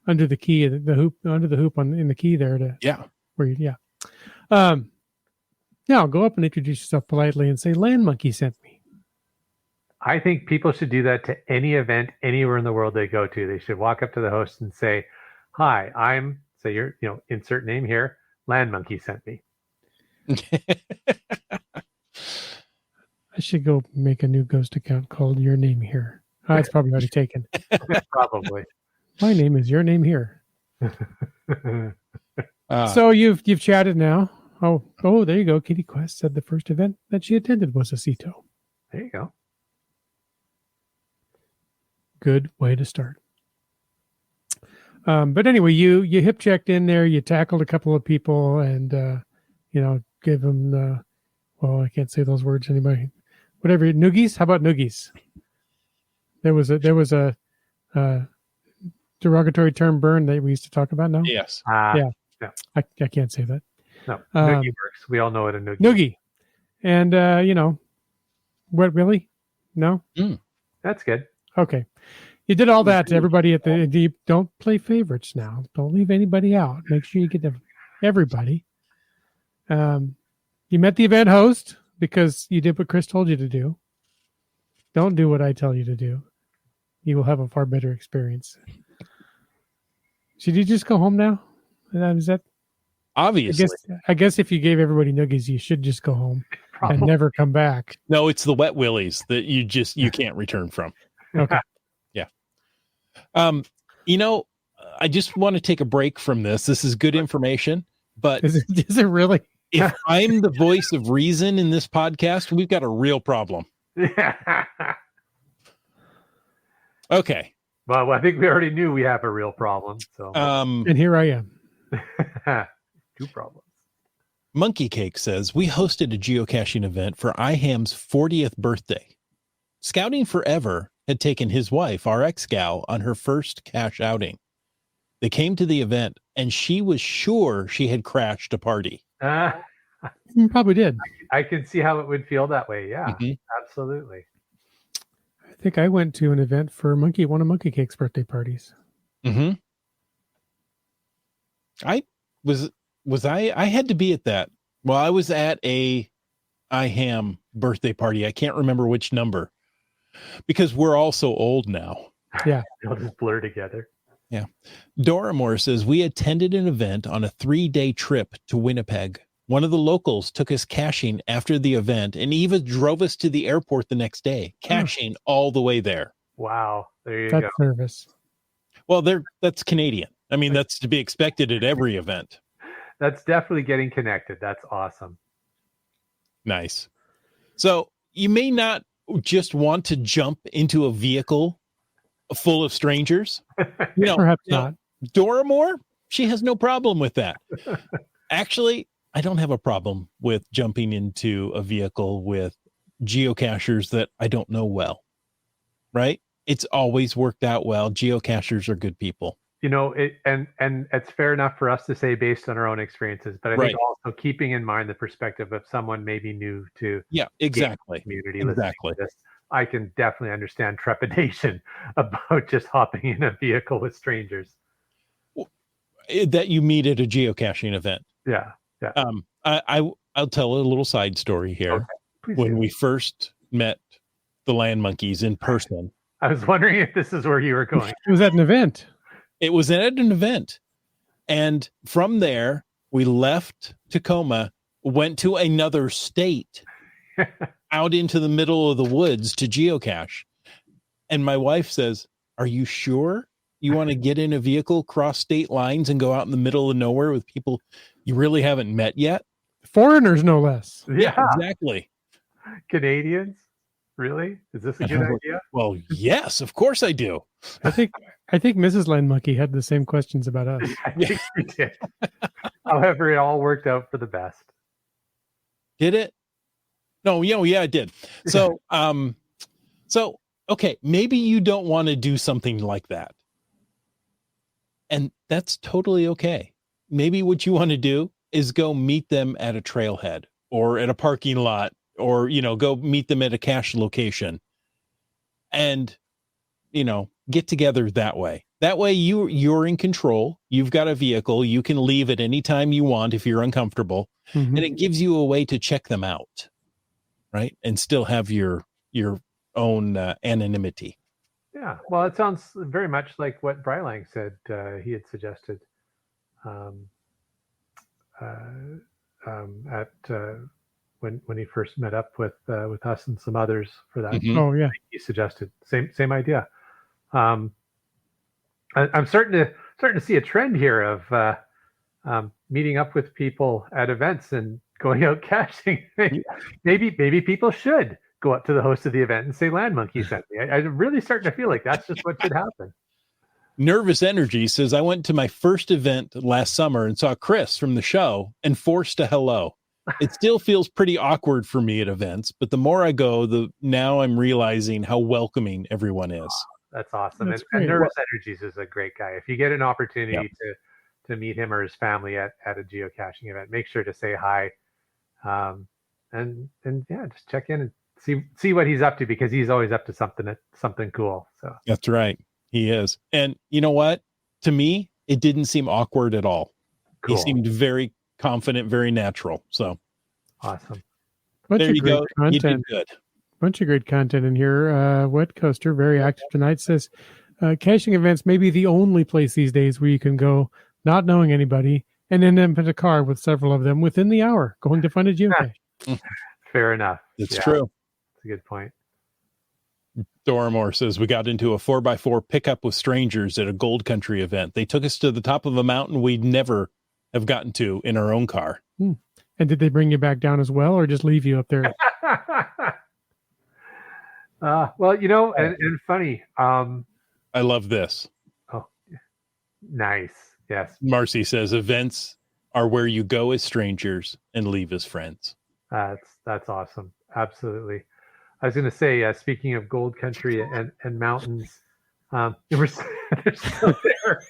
Speaker 2: under the key, the hoop in the key there go up and introduce yourself politely and say, "Land Monkey sent me."
Speaker 3: I think people should do that to any event anywhere in the world they go to. They should walk up to the host and say, "Hi, I'm," say your, insert name here, "Land Monkey sent me."
Speaker 2: I should go make a new ghost account called Your Name Here. It's probably already taken.
Speaker 3: Probably.
Speaker 2: My name is Your Name Here. So you've chatted now. Oh, there you go. Kitty Quest said the first event that she attended was a CETO.
Speaker 3: There you go.
Speaker 2: Good way to start. But anyway, you hip checked in there. You tackled a couple of people, and give them the. Well, I can't say those words anybody. Whatever, noogies. How about noogies? There was a derogatory term, Burn, that we used to talk about now.
Speaker 1: Yes.
Speaker 2: Yeah. I can't say that.
Speaker 3: No, noogie works. We all know what a noogie.
Speaker 2: Noogie, and what really? No.
Speaker 3: That's good.
Speaker 2: Okay. You did all that to everybody at the don't play favorites now. Don't leave anybody out. Make sure you get everybody. You met the event host because you did what Chris told you to do. Don't do what I tell you to do. You will have a far better experience. Should you just go home now? Is that
Speaker 1: Obviously.
Speaker 2: I guess if you gave everybody nuggies, you should just go home and never come back.
Speaker 1: No, it's the wet willies that you can't return from.
Speaker 2: Okay.
Speaker 1: Yeah. I just want to take a break from this. This is good information, but
Speaker 2: Is it really?
Speaker 1: if I'm the voice of reason in this podcast, we've got a real problem. Okay.
Speaker 3: Well, I think we already knew we have a real problem. So,
Speaker 2: And here I am.
Speaker 3: 2 problems.
Speaker 1: Monkey Cake says, we hosted a geocaching event for IHAM's 40th birthday. Scouting Forever had taken his wife, our ex-gal, on her first cache outing. They came to the event, and she was sure she had crashed a party.
Speaker 2: You probably did.
Speaker 3: I can see how it would feel that way. Yeah,
Speaker 1: Mhm.
Speaker 3: absolutely.
Speaker 2: I think I went to an event for one of Monkey Cake's birthday parties.
Speaker 1: Mm-hmm. I had to be at that. Well, I was at a IHAM birthday party. I can't remember which number because we're all so old now.
Speaker 2: Yeah.
Speaker 3: They'll just blur together.
Speaker 1: Yeah. Dora Moore says, we attended an event on a 3-day trip to Winnipeg. One of the locals took us caching after the event and even drove us to the airport the next day, caching all the way there.
Speaker 3: Wow. There you
Speaker 2: That's
Speaker 3: go.
Speaker 2: service.
Speaker 1: Well, that's Canadian. I mean, that's to be expected at every event.
Speaker 3: That's definitely getting connected. That's awesome.
Speaker 1: Nice. So you may not just want to jump into a vehicle full of strangers.
Speaker 2: Perhaps not.
Speaker 1: Dora Moore, she has no problem with that. Actually, I don't have a problem with jumping into a vehicle with geocachers that I don't know well, right? It's always worked out well. Geocachers are good people.
Speaker 3: And it's fair enough for us to say based on our own experiences, but I think also keeping in mind the perspective of someone maybe new to
Speaker 1: exactly
Speaker 3: community.
Speaker 1: Exactly.
Speaker 3: This, I can definitely understand trepidation about just hopping in a vehicle with strangers
Speaker 1: that you meet at a geocaching event.
Speaker 3: Yeah.
Speaker 1: I'll tell a little side story here.
Speaker 3: Okay,
Speaker 1: when we first met the land monkeys in person,
Speaker 3: I was wondering if this is where you were going.
Speaker 2: It was at an event.
Speaker 1: It was at an event. And from there, we left Tacoma, went to another state, out into the middle of the woods to geocache. And my wife says, are you sure you want to get in a vehicle, cross state lines, and go out in the middle of nowhere with people you really haven't met yet?
Speaker 2: Foreigners, no less.
Speaker 1: Yeah, exactly.
Speaker 3: Canadians? Really? Is this a good idea?
Speaker 1: Well, yes, of course I do.
Speaker 2: I think Mrs. Land Monkey had the same questions about us.
Speaker 3: I think we did. However, it all worked out for the best.
Speaker 1: Did it? No, yeah, it did. So, okay, maybe you don't want to do something like that. And that's totally okay. Maybe what you want to do is go meet them at a trailhead or at a parking lot, or, go meet them at a cache location and, get together that way. That way you're in control. You've got a vehicle. You can leave at any time you want if you're uncomfortable.
Speaker 2: Mm-hmm.
Speaker 1: And it gives you a way to check them out, right? And still have your own anonymity.
Speaker 3: Yeah, well, it sounds very much like what Brylang said he had suggested when he first met up with us and some others for that.
Speaker 1: Mhm.
Speaker 2: Oh yeah.
Speaker 3: He suggested same idea. I'm starting to see a trend here of meeting up with people at events and going out caching. maybe people should go up to the host of the event and say Land Monkey sent me. I'm really starting to feel like that's just what should happen.
Speaker 1: Nervous Energy says, I went to my first event last summer and saw Chris from the show and forced a hello. It still feels pretty awkward for me at events, but the more I go, the now I'm realizing how welcoming everyone is.
Speaker 3: That's awesome.
Speaker 2: That's
Speaker 3: and
Speaker 2: great.
Speaker 3: Nervous Energies is a great guy. If you get an opportunity to meet him or his family at a geocaching event, make sure to say hi. And just check in and see what he's up to, because he's always up to something cool. So
Speaker 1: That's right. He is. And you know what? To me, it didn't seem awkward at all.
Speaker 3: cool.
Speaker 1: He seemed very confident, very natural. So
Speaker 3: Awesome.
Speaker 2: Bunch
Speaker 1: there
Speaker 2: of
Speaker 1: you
Speaker 2: great
Speaker 1: go. You did
Speaker 2: content.
Speaker 1: good.
Speaker 2: bunch of great content in here. Wet Coaster, very active tonight, says caching events may be the only place these days where you can go not knowing anybody and end up in a car with several of them within the hour going to find a geocache.
Speaker 3: Fair enough.
Speaker 1: It's true.
Speaker 3: That's a good point.
Speaker 1: Doramore says, we got into a 4x4 pickup with strangers at a Gold Country event. They took us to the top of a mountain we'd never have gotten to in our own car.
Speaker 2: And did they bring you back down as well, or just leave you up there?
Speaker 3: Well, and funny.
Speaker 1: I love this.
Speaker 3: Oh, nice. Yes.
Speaker 1: Marcy says, events are where you go as strangers and leave as friends.
Speaker 3: That's awesome. Absolutely. I was going to say, speaking of Gold Country and mountains, they're still there.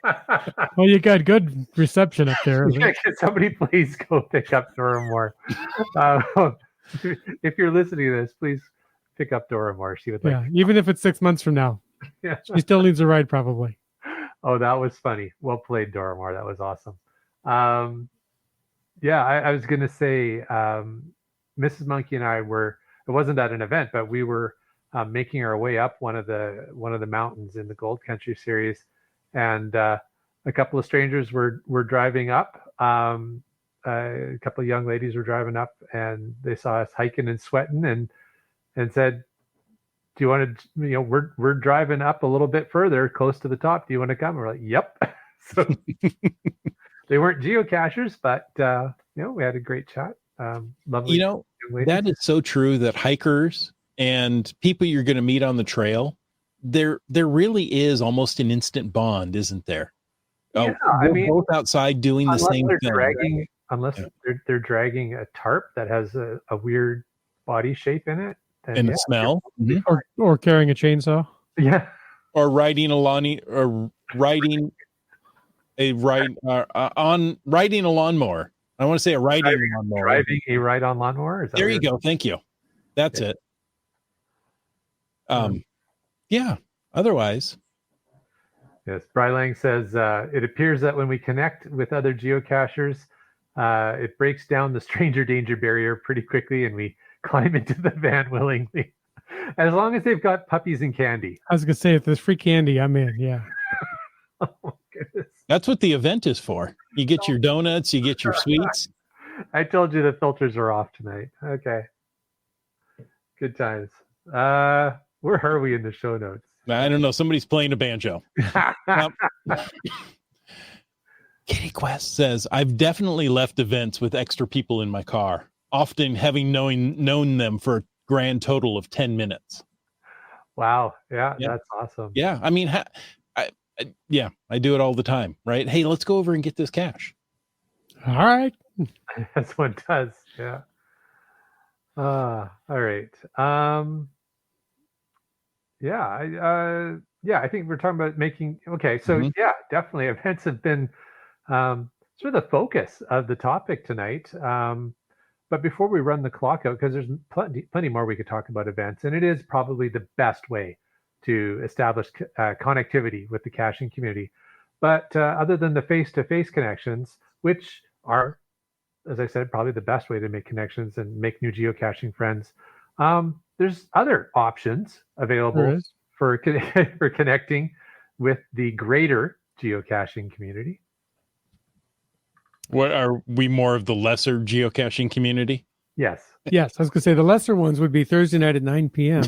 Speaker 2: Well, you got good reception up there.
Speaker 3: Yeah, can somebody please go pick up Doramore? If you're listening to this, please pick up Doramore. She would like.
Speaker 2: Yeah, even if it's 6 months from now,
Speaker 3: Yeah.
Speaker 2: she still needs a ride, probably.
Speaker 3: Oh, that was funny. Well played, Doramore. That was awesome. Yeah, I was going to say, Mrs. Monkey and I were. It wasn't at an event, but we were making our way up one of the mountains in the Gold Country series, and a couple of strangers were driving up. A couple of young ladies were driving up, and they saw us hiking and sweating, and said, "Do you want to? We're driving up a little bit further, close to the top. Do you want to come?" We're like, "Yep." So they weren't geocachers, but we had a great chat. Lovely.
Speaker 1: That is so true, that hikers and people you're going to meet on the trail, there really is almost an instant bond, isn't there?
Speaker 3: Yeah,
Speaker 1: we're both outside doing the same thing.
Speaker 3: Unless they're dragging a tarp that has a weird body shape in it.
Speaker 1: And a smell.
Speaker 2: Or carrying a chainsaw.
Speaker 3: Yeah.
Speaker 1: Or riding a lawnmower. I want to say a riding lawnmower.
Speaker 3: Driving a ride-on lawnmower?
Speaker 1: There you go. Thank you. That's it. Yeah. Otherwise.
Speaker 3: Yes. Brylang says, it appears that when we connect with other geocachers, it breaks down the stranger danger barrier pretty quickly and we climb into the van willingly. As long as they've got puppies and candy.
Speaker 2: I was going to say, if there's free candy, I'm in. Yeah.
Speaker 3: Oh, my goodness.
Speaker 1: That's what the event is for. You get your donuts, you get your sweets.
Speaker 3: I told you the filters are off tonight. Okay. Good times. Where are we in the show notes?
Speaker 1: I don't know. Somebody's playing a banjo. Kitty Quest says, I've definitely left events with extra people in my car, often having known them for a grand total of 10 minutes.
Speaker 3: Wow. Yeah. That's awesome.
Speaker 1: Yeah. I mean, I do it all the time, right? Hey, let's go over and get this cache.
Speaker 2: All right.
Speaker 3: That's what it does. Yeah. All right. I think we're talking about making. Okay. So yeah, definitely events have been sort of the focus of the topic tonight. But before we run the clock out, because there's plenty more we could talk about events, and it is probably the best way to establish connectivity with the caching community. But other than the face-to-face connections, which are, as I said, probably the best way to make connections and make new geocaching friends, there's other options available for connecting with the greater geocaching community.
Speaker 1: What are we, more of the lesser geocaching community?
Speaker 3: Yes.
Speaker 2: Yes, I was going to say the lesser ones would be Thursday night at 9 p.m.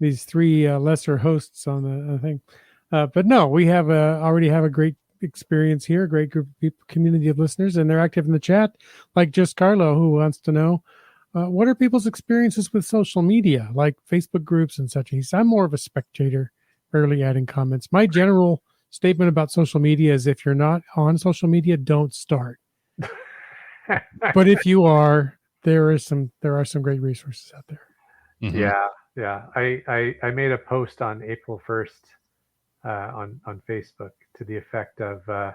Speaker 2: These three lesser hosts on the thing. But no, we already have a great experience here, a great group of people, community of listeners, and they're active in the chat, like just Carlo, who wants to know, what are people's experiences with social media, like Facebook groups and such? I'm more of a spectator, rarely adding comments. My general statement about social media is if you're not on social media, don't start. But if you are, there are some great resources out there.
Speaker 1: Mm-hmm.
Speaker 3: Yeah. I made a post on April 1st on Facebook to the effect of I'm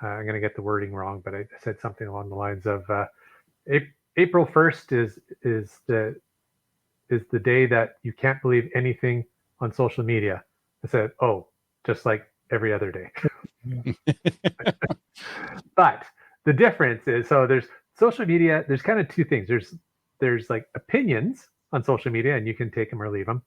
Speaker 3: going to get the wording wrong, but I said something along the lines of April 1st is the day that you can't believe anything on social media. I said, oh, just like every other day. But the difference is, so there's social media, there's kind of two things. There's there's like opinions on social media, and you can take them or leave them.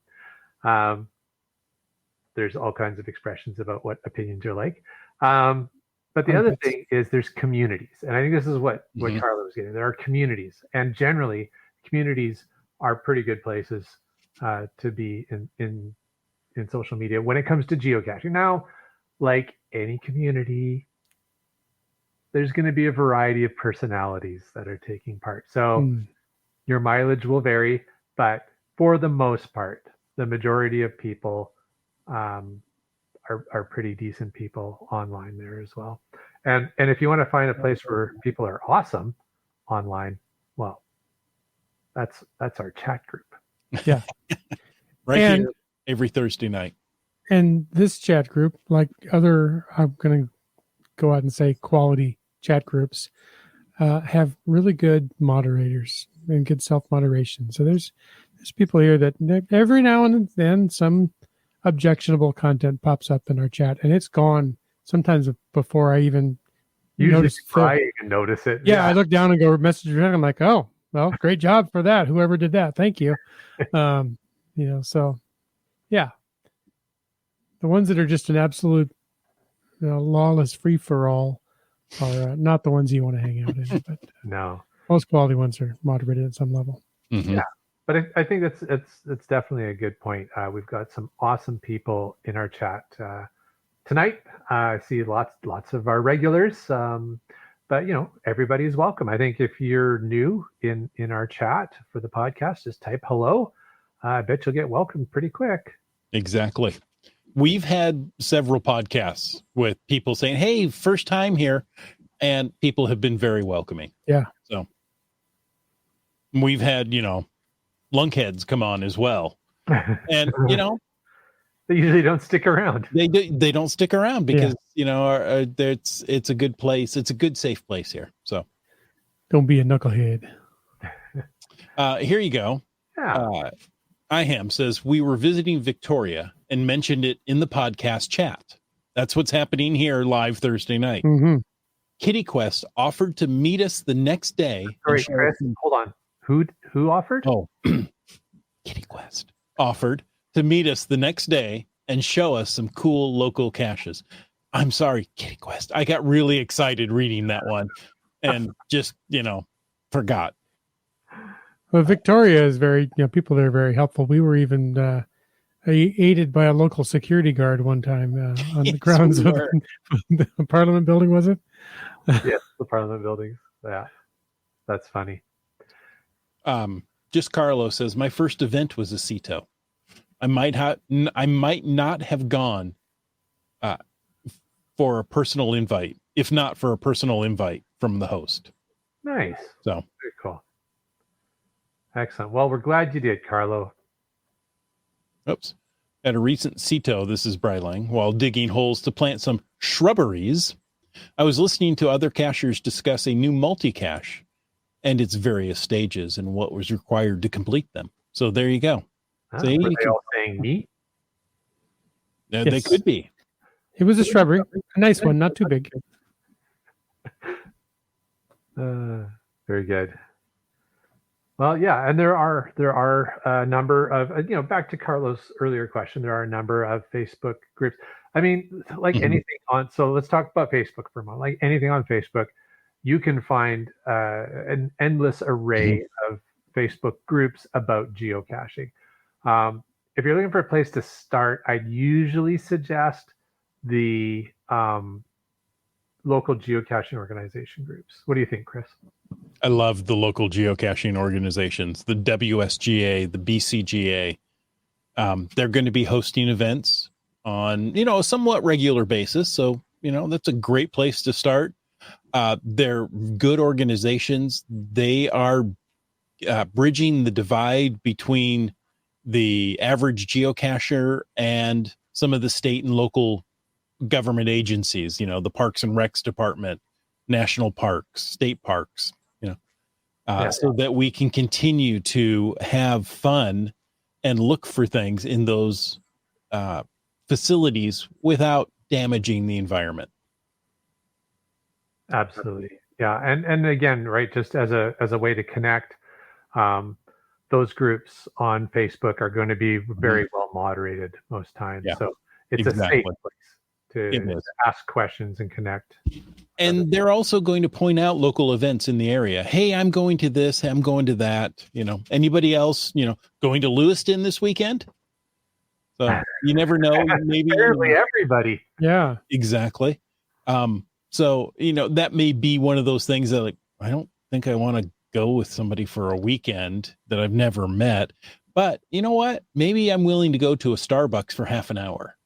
Speaker 3: There's all kinds of expressions about what opinions are like. But the other thing is there's communities. And I think this is what Carla was getting. There are communities. And generally, communities are pretty good places to be in social media when it comes to geocaching. Now, like any community, there's going to be a variety of personalities that are taking part. So your mileage will vary, but for the most part, the majority of people are pretty decent people online there as well. And if you want to find a place where people are awesome online, well, that's our chat group.
Speaker 2: Yeah.
Speaker 1: Right here every Thursday night.
Speaker 2: And this chat group, like other, I'm going to go out and say quality chat groups, have really good moderators and good self-moderation. So there's people here that every now and then some objectionable content pops up in our chat, and it's gone sometimes before I even notice
Speaker 3: it.
Speaker 2: Yeah, I look down and go message her, and I'm like, oh, well, great job for that. Whoever did that, thank you. So yeah, the ones that are just an absolute lawless free for all are not the ones you want to hang out in. But
Speaker 3: no,
Speaker 2: most quality ones are moderated at some level.
Speaker 3: Mm-hmm. Yeah. But I think it's definitely a good point. We've got some awesome people in our chat tonight. I see lots of our regulars, but everybody's welcome. I think if you're new in our chat for the podcast, just type hello. I bet you'll get welcomed pretty quick.
Speaker 1: Exactly. We've had several podcasts with people saying, "Hey, first time here," and people have been very welcoming.
Speaker 2: Yeah.
Speaker 1: So we've had lunkheads come on as well, and
Speaker 3: they usually don't stick around.
Speaker 1: They don't stick around because it's a good place. It's a good safe place here. So
Speaker 2: don't be a knucklehead.
Speaker 1: Here you go.
Speaker 3: Yeah.
Speaker 1: Iham says we were visiting Victoria and mentioned it in the podcast chat. That's what's happening here live Thursday night.
Speaker 2: Mm-hmm.
Speaker 1: Kitty Quest offered to meet us the next day.
Speaker 3: Sorry, Chris, hold on. Who offered?
Speaker 1: Oh, Kitty Quest offered to meet us the next day and show us some cool local caches. I'm sorry, Kitty Quest. I got really excited reading that one and just, forgot.
Speaker 2: Well, Victoria is very, people there are very helpful. We were even aided by a local security guard one time on the grounds of the Parliament building, was it?
Speaker 3: Yes, the Parliament buildings. Yeah, that's funny.
Speaker 1: Just Carlo says, my first event was a CETO. I might not have gone for a personal invite, if not for a personal invite from the host.
Speaker 3: Nice.
Speaker 1: So
Speaker 3: very cool. Excellent. Well, we're glad you did, Carlo.
Speaker 1: Oops. At a recent CETO, this is Brylang, while digging holes to plant some shrubberies, I was listening to other cachers discuss a new multi-cache and its various stages and what was required to complete them. So there you go.
Speaker 3: Were they all saying me?
Speaker 1: Yes. They could be.
Speaker 2: It was a shrubbery, a nice one, not too big.
Speaker 3: Very good. Well, yeah, and there are a number of back to Carlos' earlier question. There are a number of Facebook groups. I mean, like anything on. So let's talk about Facebook for a moment. Like anything on Facebook, you can find an endless array of Facebook groups about geocaching. If you're looking for a place to start, I'd usually suggest the local geocaching organization groups. What do you think, Chris?
Speaker 1: I love the local geocaching organizations, the WSGA, the BCGA. They're going to be hosting events on, a somewhat regular basis. So, that's a great place to start. They're good organizations. They are bridging the divide between the average geocacher and some of the state and local government agencies, the Parks and Recs Department, national parks, state parks, so that we can continue to have fun and look for things in those facilities without damaging the environment.
Speaker 3: Absolutely. Yeah. And again, right, just as a way to connect, those groups on Facebook are going to be very well moderated most times.
Speaker 1: Yeah,
Speaker 3: So it's a
Speaker 1: exactly.
Speaker 3: safe place
Speaker 1: It
Speaker 3: to
Speaker 1: is.
Speaker 3: ask questions and connect.
Speaker 1: And they're also going to point out local events in the area. Hey, I'm going to this, I'm going to that. Anybody else, going to Lewiston this weekend? So you never know. Maybe
Speaker 3: Apparently everybody.
Speaker 2: Yeah.
Speaker 1: exactly. So that may be one of those things that, like, I don't think I want to go with somebody for a weekend that I've never met. But you know what? Maybe I'm willing to go to a Starbucks for half an hour.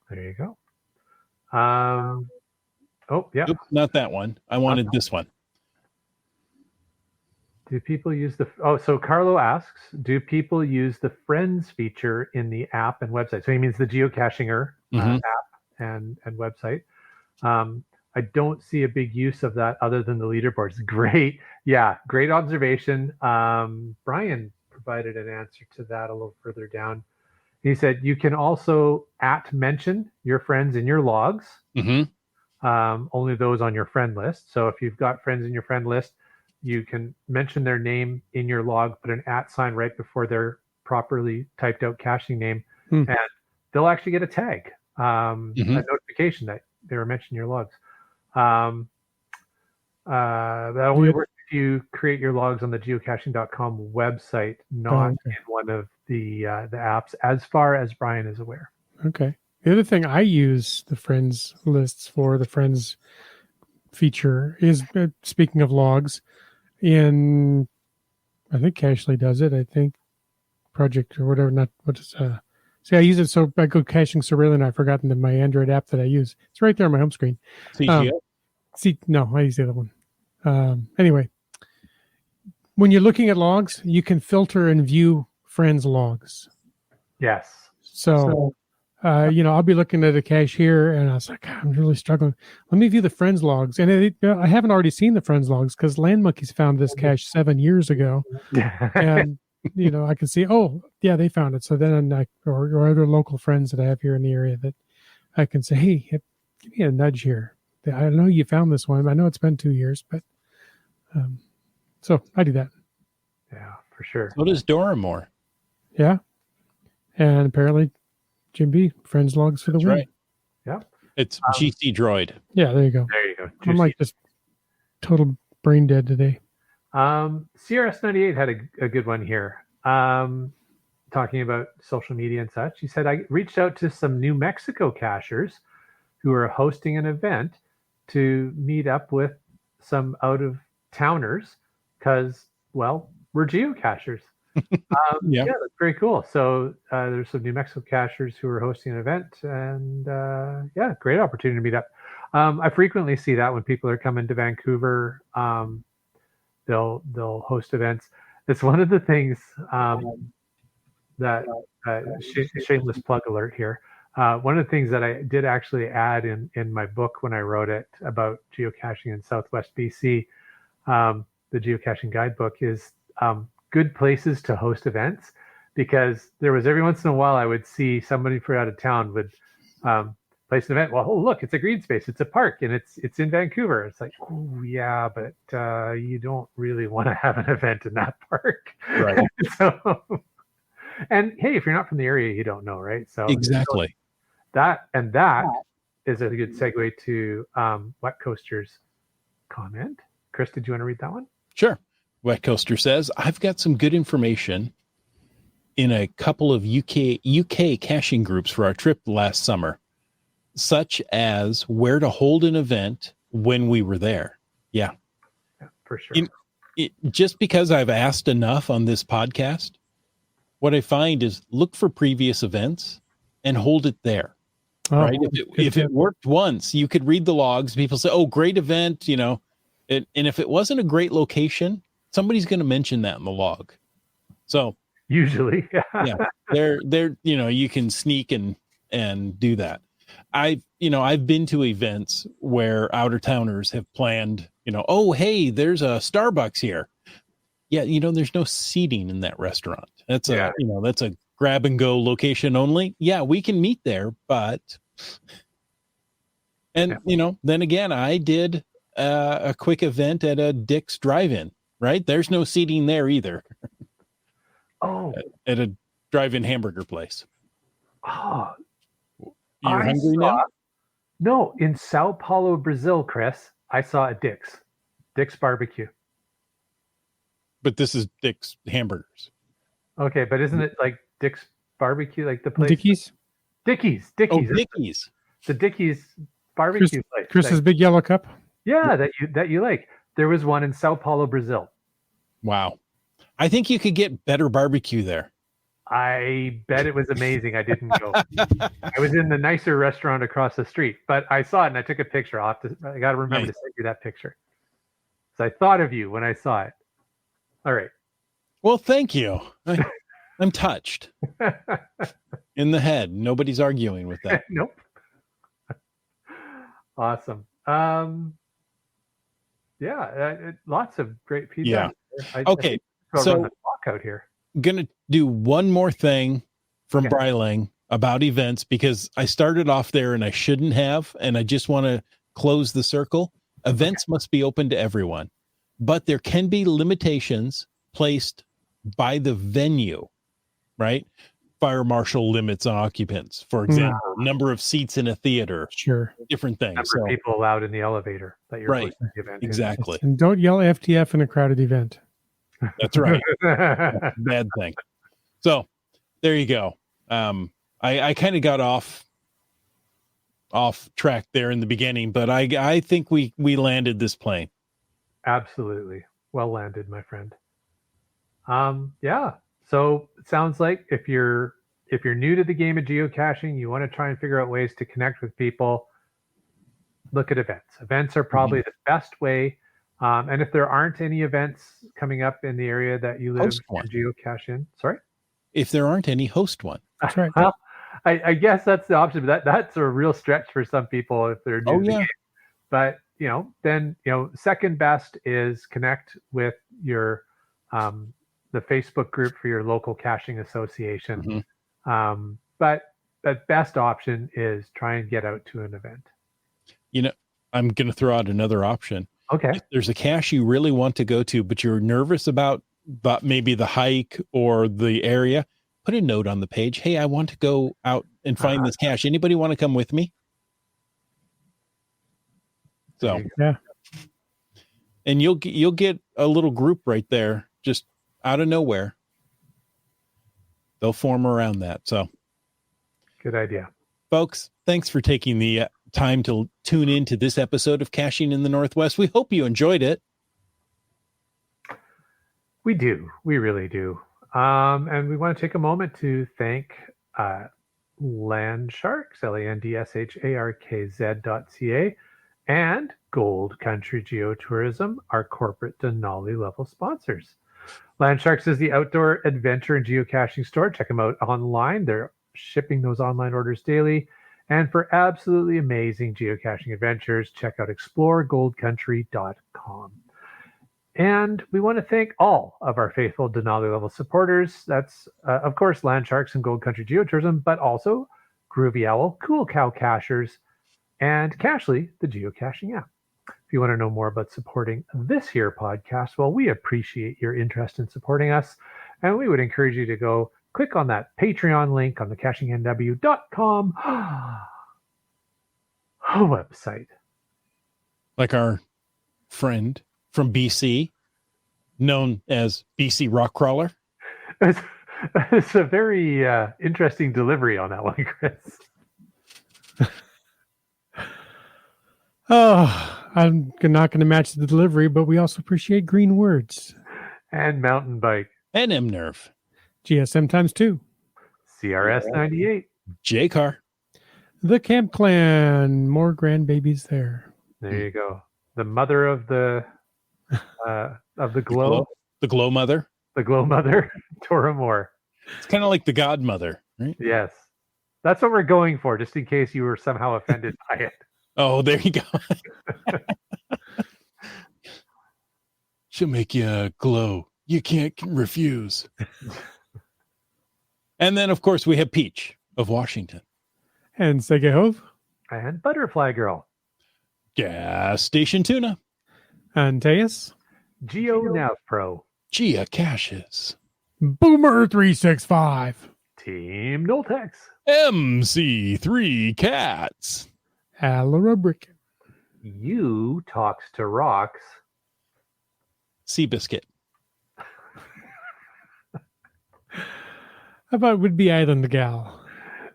Speaker 3: There you go. Oh, yeah.
Speaker 1: Nope, not that one. I wanted this one.
Speaker 3: Do people use so Carlo asks, do people use the friends feature in the app and website? So he means the geocachinger app and website. I don't see a big use of that other than the leaderboards. Great. Yeah, great observation. Brian provided an answer to that a little further down. He said, you can also mention your friends in your logs, only those on your friend list. So if you've got friends in your friend list, you can mention their name in your log, put an @ right before their properly typed out caching name, and they'll actually get a tag, a notification that they were mentioned in your logs. That only works if you create your logs on the geocaching.com website, not in one of the apps, as far as Brian is aware.
Speaker 2: Okay. The other thing I use the friends lists for, the friends feature, is speaking of logs, I think Cachely does it. I think Project or whatever. Not what is. See, I use it so I go caching so rarely, and I've forgotten my Android app that I use. It's right there on my home screen. No, I use the other one. Anyway, when you're looking at logs, you can filter and view friends' logs.
Speaker 3: Yes.
Speaker 2: So I'll be looking at a cache here, and I was like, I'm really struggling. Let me view the friends logs. And I haven't already seen the friends logs because Land Monkeys found this cache 7 years ago. And, I can see, oh, yeah, they found it. So then or other local friends that I have here in the area that I can say, hey, give me a nudge here. I know you found this one. I know it's been 2 years, but so I do that.
Speaker 3: Yeah, for sure.
Speaker 1: So does Doramore.
Speaker 2: Yeah. And apparently Jim B, friends logs for the win.
Speaker 1: Right.
Speaker 3: Yeah.
Speaker 1: It's GC Droid.
Speaker 2: Yeah, there you go.
Speaker 3: There you go.
Speaker 2: I'm like just total brain dead today.
Speaker 3: CRS98 had a good one here. Talking about social media and such. He said, I reached out to some New Mexico cachers who are hosting an event to meet up with some out-of-towners because, well, we're geocachers. Yeah, that's very cool. So there's some New Mexico cachers who are hosting an event, and great opportunity to meet up. I frequently see that when people are coming to Vancouver, they'll host events. It's one of the things that shameless plug alert here. One of the things that I did actually add in my book when I wrote it about geocaching in Southwest BC, the geocaching guidebook, is good places to host events, because there was every once in a while I would see somebody from out of town would place an event. Well, oh, look, it's a green space, it's a park, and it's in Vancouver. It's like, oh yeah, but you don't really want to have an event in that park,
Speaker 1: right?
Speaker 3: So, and hey, if you're not from the area, you don't know, right? So
Speaker 1: exactly.
Speaker 3: That is a good segue to Wet Coaster's comment. Chris, did you want to read that one?
Speaker 1: Sure. Wet Coaster says, I've got some good information in a couple of UK caching groups for our trip last summer, such as where to hold an event when we were there. Yeah,
Speaker 3: for sure.
Speaker 1: Just because I've asked enough on this podcast, what I find is look for previous events and hold it there. Right? If it worked once, you could read the logs. People say, oh, great event, and if it wasn't a great location, somebody's going to mention that in the log. So
Speaker 3: usually,
Speaker 1: yeah, they're you can sneak and do that. I've been to events where outer-towners have planned, oh, hey, there's a Starbucks here. Yeah, there's no seating in that restaurant. That's that's a grab and go location only. Yeah, we can meet there, but then again, I did a quick event at a Dick's drive-in. right? There's no seating there either
Speaker 3: Oh,
Speaker 1: at a drive-in hamburger place.
Speaker 3: oh,
Speaker 1: You're
Speaker 3: I
Speaker 1: hungry now?
Speaker 3: no, in Sao Paulo, Brazil, Chris, I saw a Dick's Barbecue.
Speaker 1: But this is Dick's Hamburgers.
Speaker 3: Okay, but isn't it like Dick's Barbecue, like the place?
Speaker 2: Dickies.
Speaker 3: Dickies.
Speaker 1: Oh, Dickies.
Speaker 3: The Dickies barbecue place.
Speaker 2: Chris's big yellow cup.
Speaker 3: Yeah, that you like. There was one in Sao Paulo, Brazil.
Speaker 1: Wow. I think you could get better barbecue there.
Speaker 3: I bet it was amazing. I didn't go. I was in the nicer restaurant across the street, but I saw it and I took a picture. I got to remember to send you that picture. So I thought of you when I saw it. All right.
Speaker 1: Well, thank you. I'm touched. In the head. Nobody's arguing with that.
Speaker 3: Nope. Awesome. Lots of great feedback.
Speaker 1: Yeah. Okay.
Speaker 3: So run the clock out here.
Speaker 1: Gonna do one more thing from Brylang about events, because I started off there and I shouldn't have, and I just want to close the circle. Events must be open to everyone, but there can be limitations placed by the venue, right? Fire marshal limits on occupants, for example, number of seats in a theater, different things.
Speaker 3: Number of people allowed in the elevator that you're
Speaker 1: right.
Speaker 3: the event
Speaker 1: Exactly.
Speaker 2: And don't yell FTF in a crowded event.
Speaker 1: That's right. Bad thing. So there you go. I kind of got off track there in the beginning, but I think we landed this plane.
Speaker 3: Absolutely. Well landed, my friend. Yeah. So it sounds like if you're new to the game of geocaching, you want to try and figure out ways to connect with people, look at events. Events are probably the best way. And if there aren't any events coming up in the area that you live and geocache in, sorry?
Speaker 1: If there aren't any, host one.
Speaker 2: That's right.
Speaker 3: Well, I guess that's the option, but that's a real stretch for some people if they're new to the game. But, then, second best is connect with your, the Facebook group for your local caching association. But the best option is try and get out to an event.
Speaker 1: I'm going to throw out another option.
Speaker 3: Okay.
Speaker 1: If there's a cache you really want to go to, but you're nervous about maybe the hike or the area, put a note on the page. Hey, I want to go out and find this cache. Anybody want to come with me? So,
Speaker 2: yeah.
Speaker 1: And you'll get a little group right there, just out of nowhere. They'll form around that. So
Speaker 3: good idea.
Speaker 1: Folks, thanks for taking the time to tune in to this episode of Caching in the Northwest. We hope you enjoyed it.
Speaker 3: We do. We really do. And we want to take a moment to thank Landsharks, LANDSHARKZ.ca, and Gold Country Geotourism, our corporate Denali level sponsors. Landsharks is the outdoor adventure and geocaching store. Check them out online. They're shipping those online orders daily. And for absolutely amazing geocaching adventures, check out exploregoldcountry.com. And we want to thank all of our faithful Denali level supporters. That's, of course, Landsharks and Gold Country Geotourism, but also Groovy Owl, Cool Cow Cachers, and Cachly, the geocaching app. If you want to know more about supporting this here podcast, well, we appreciate your interest in supporting us. And we would encourage you to go click on that Patreon link on the cachingnw.com website.
Speaker 1: Like our friend from BC, known as BC Rockcrawler.
Speaker 3: It's a very interesting delivery on that one, Chris.
Speaker 2: Oh, I'm not going to match the delivery, but we also appreciate green words.
Speaker 3: And mountain bike.
Speaker 1: And M-Nerve.
Speaker 2: GSM times 2.
Speaker 3: CRS 98.
Speaker 1: J-Car.
Speaker 2: The Camp Clan. More grandbabies there.
Speaker 3: There you go. The mother of the glow.
Speaker 1: The glow mother.
Speaker 3: The glow mother, Tora Moore.
Speaker 1: It's kind of like the godmother, right?
Speaker 3: Yes. That's what we're going for, just in case you were somehow offended by it.
Speaker 1: Oh, there you go. She'll make you glow. You can't refuse. And then, of course, we have Peach of Washington.
Speaker 2: And Segehove.
Speaker 3: And Butterfly Girl.
Speaker 1: Gas Station Tuna.
Speaker 2: And Teus.
Speaker 3: GeoNav Pro,
Speaker 1: Geocaches.
Speaker 2: Boomer 365.
Speaker 3: Team Noltex,
Speaker 1: MC3 Cats.
Speaker 2: Alarabrick.
Speaker 3: You Talks to Rocks,
Speaker 1: Seabiscuit.
Speaker 2: How about Would Be Island Gal?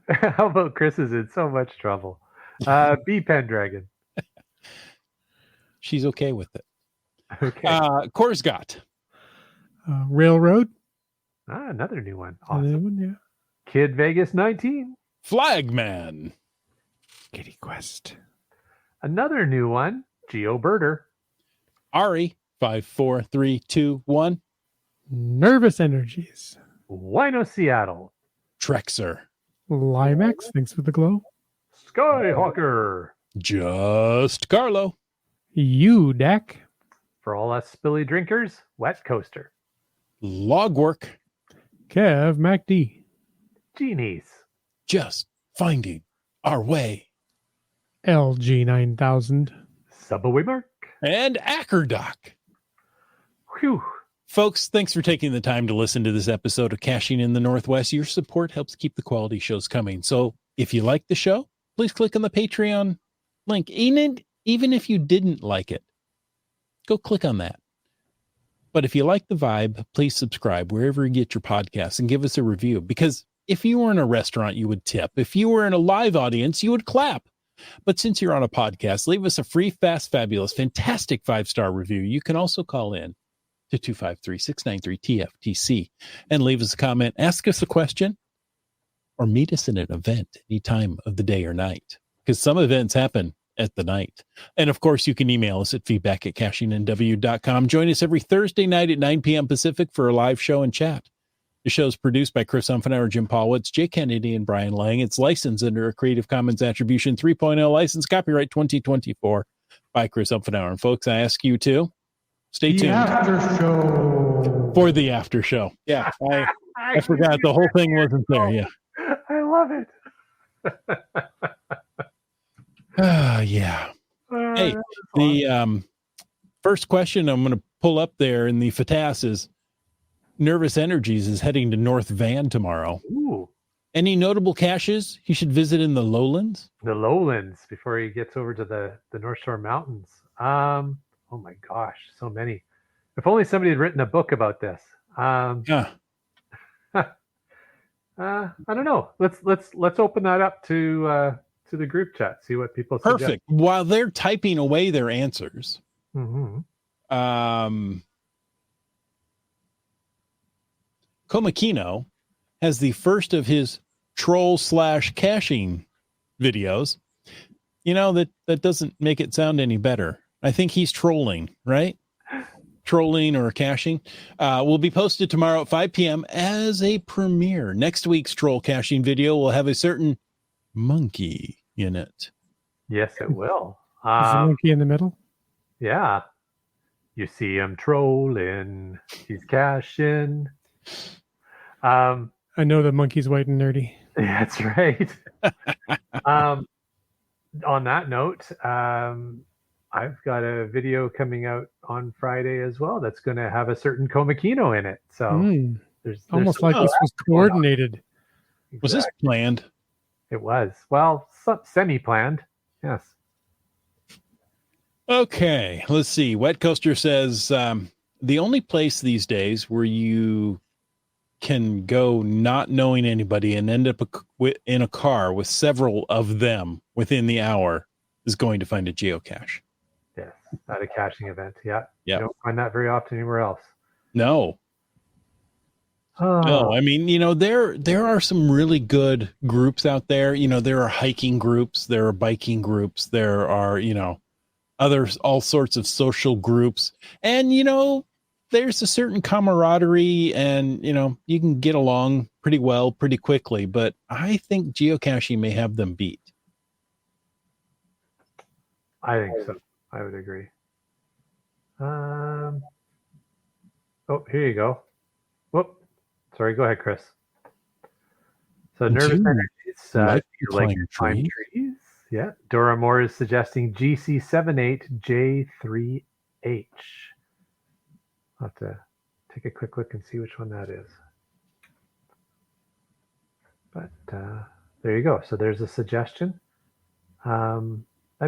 Speaker 3: How about Chris is in so much trouble? B Pendragon.
Speaker 1: She's okay with it.
Speaker 3: Okay.
Speaker 1: Korsgat.
Speaker 2: Railroad.
Speaker 3: Another new one.
Speaker 2: Another
Speaker 3: Awesome.
Speaker 2: one, yeah.
Speaker 3: Kid Vegas 19.
Speaker 1: Flagman.
Speaker 2: Kitty Quest.
Speaker 3: Another new one. GeoBirder.
Speaker 1: Ari. 54321.
Speaker 2: Nervous Energies.
Speaker 3: Wino Seattle.
Speaker 1: Trexer.
Speaker 2: Limax. Thanks for the glow.
Speaker 3: Skyhawker.
Speaker 1: Just Carlo.
Speaker 2: UDAC.
Speaker 3: For all us spilly drinkers, Wet Coaster.
Speaker 1: Logwork.
Speaker 2: Kev MacD.
Speaker 3: Genies.
Speaker 1: Just finding our way.
Speaker 2: LG 9000.
Speaker 3: Subway Mark.
Speaker 1: And Ackerdoc.
Speaker 3: Whew.
Speaker 1: Folks, thanks for taking the time to listen to this episode of Caching in the Northwest. Your support helps keep the quality shows coming. So if you like the show, please click on the Patreon link. Even if you didn't like it, go click on that. But if you like the vibe, please subscribe wherever you get your podcasts and give us a review. Because if you were in a restaurant, you would tip. If you were in a live audience, you would clap. But since you're on a podcast, leave us a free, fast, fabulous, fantastic 5-star review. You can also call in to 253-693-TFTC and leave us a comment, ask us a question, or meet us in an event any time of the day or night. Because some events happen at the night. And of course, you can email us at feedback@cachingnw.com. Join us every Thursday night at 9 p.m. Pacific for a live show and chat. The show is produced by Chris Umfenauer, Jim Paulwitz, Jay Kennedy, and Brian Lang. It's licensed under a Creative Commons Attribution 3.0 license, copyright 2024 by Chris Umfenauer. And folks, I ask you to stay tuned for the after show. Yeah, I forgot the whole thing wasn't there. Yeah.
Speaker 3: I love it.
Speaker 1: Yeah. Hey, the first question I'm going to pull up there in the FATAS is Nervous Energies is heading to North Van tomorrow.
Speaker 3: Ooh.
Speaker 1: Any notable caches he should visit in the lowlands?
Speaker 3: The lowlands before he gets over to the North Shore Mountains. Oh my gosh, so many. If only somebody had written a book about this. I don't know. Let's open that up to the group chat. See what people suggest.
Speaker 1: Perfect. While they're typing away their answers,
Speaker 3: Mm-hmm.
Speaker 1: Komakino has the first of his troll/caching videos. You know, that doesn't make it sound any better. I think he's trolling, right? Trolling or caching will be posted tomorrow at 5 p.m. as a premiere. Next week's troll caching video will have a certain monkey in it.
Speaker 3: Yes, it will.
Speaker 2: Is the monkey in the middle?
Speaker 3: Yeah. You see him trolling. He's caching.
Speaker 2: I know the monkey's white and nerdy.
Speaker 3: That's right. On that note, I've got a video coming out on Friday as well that's going to have a certain Komakino in it. So there's
Speaker 2: almost
Speaker 3: some
Speaker 2: like this was coordinated.
Speaker 1: Was this planned?
Speaker 3: It was. Well, semi-planned. Yes.
Speaker 1: Okay, let's see. Wet Coaster says the only place these days where you can go not knowing anybody and end up in a car with several of them within the hour is going to find a geocache.
Speaker 3: Yes, at a caching event. Yeah.
Speaker 1: Yeah.
Speaker 3: You don't find that very often anywhere else.
Speaker 1: No. No, I mean, you know, there are some really good groups out there. You know, there are hiking groups, there are biking groups, there are, you know, all sorts of social groups. And, you know, there's a certain camaraderie and, you know, you can get along pretty well, pretty quickly. But I think geocaching may have them beat.
Speaker 3: I think so. I would agree. Oh, here you go. Whoop. Sorry, go ahead, Chris. So nervous energies, you like to climb trees. Yeah. Dora Moore is suggesting GC78J3H. I'll have to take a quick look and see which one that is. But there you go. So there's a suggestion. I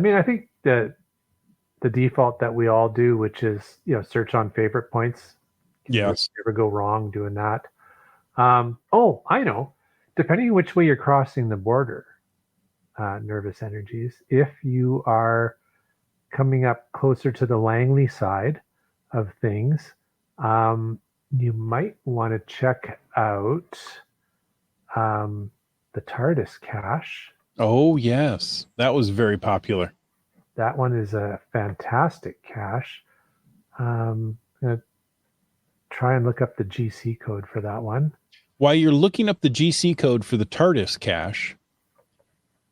Speaker 3: mean, I think the default that we all do, which is, search on favorite points.
Speaker 1: Yes.
Speaker 3: Never go wrong doing that. Oh, I know. Depending on which way you're crossing the border, Nervous Energies, if you are coming up closer to the Langley side of things, you might want to check out the TARDIS cache.
Speaker 1: Oh, yes. That was very popular.
Speaker 3: That one is a fantastic cache. I'm going to try and look up the GC code for that one.
Speaker 1: While you're looking up the GC code for the TARDIS cache,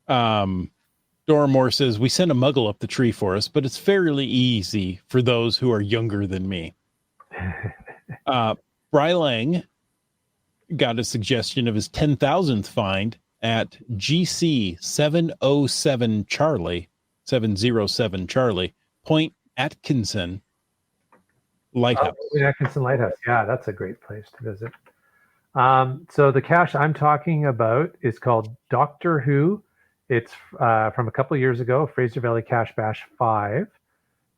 Speaker 1: Doramore says, we sent a muggle up the tree for us, but it's fairly easy for those who are younger than me. Brylang got a suggestion of his 10,000th find at GC 707 Charlie, Point Atkinson Lighthouse.
Speaker 3: Point Atkinson Lighthouse. Yeah, that's a great place to visit. So the cache I'm talking about is called Doctor Who. It's from a couple of years ago, Fraser Valley Cache Bash 5,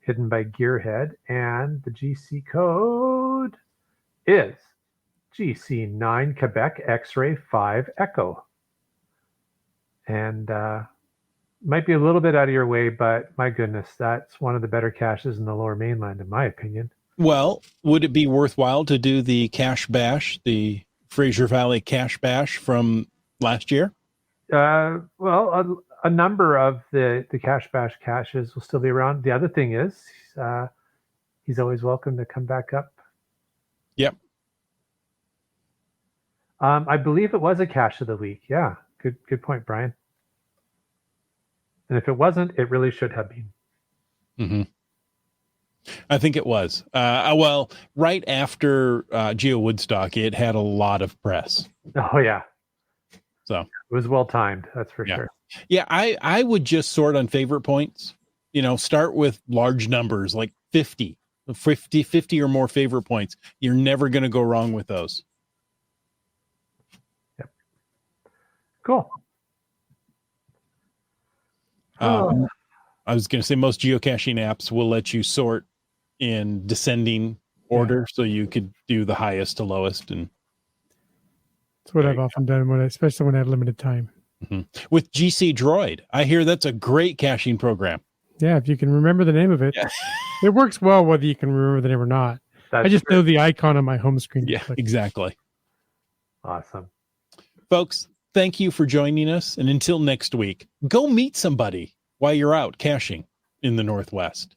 Speaker 3: hidden by Gearhead. And the GC code is GC9 Quebec X-Ray 5 Echo. And might be a little bit out of your way, but my goodness, that's one of the better caches in the Lower Mainland, in my opinion.
Speaker 1: Well, would it be worthwhile to do the Cache Bash, the Fraser Valley Cache Bash from last year?
Speaker 3: Well, a number of the Cache Bash caches will still be around. The other thing is, he's always welcome to come back up.
Speaker 1: Yep.
Speaker 3: I believe it was a cache of the week. Yeah, good point, Brian. And if it wasn't, it really should have been.
Speaker 1: Mm-hmm. I think it was. Well, right after Geo Woodstock, it had a lot of press.
Speaker 3: Oh, yeah.
Speaker 1: So
Speaker 3: it was well timed. That's for sure.
Speaker 1: Yeah, I would just sort on favorite points. Start with large numbers like 50 or more favorite points. You're never going to go wrong with those.
Speaker 3: Yep. Cool.
Speaker 1: I was going to say most geocaching apps will let you sort in descending order, so you could do the highest to lowest. And
Speaker 2: that's what I've often done, especially when I have limited time.
Speaker 1: Mm-hmm. With GC Droid, I hear that's a great caching program.
Speaker 2: Yeah, if you can remember the name of it. Yeah. It works well whether you can remember the name or not. I just know the icon on my home screen.
Speaker 1: Yeah, exactly.
Speaker 3: Awesome.
Speaker 1: Folks, thank you for joining us. And until next week, go meet somebody while you're out caching in the Northwest.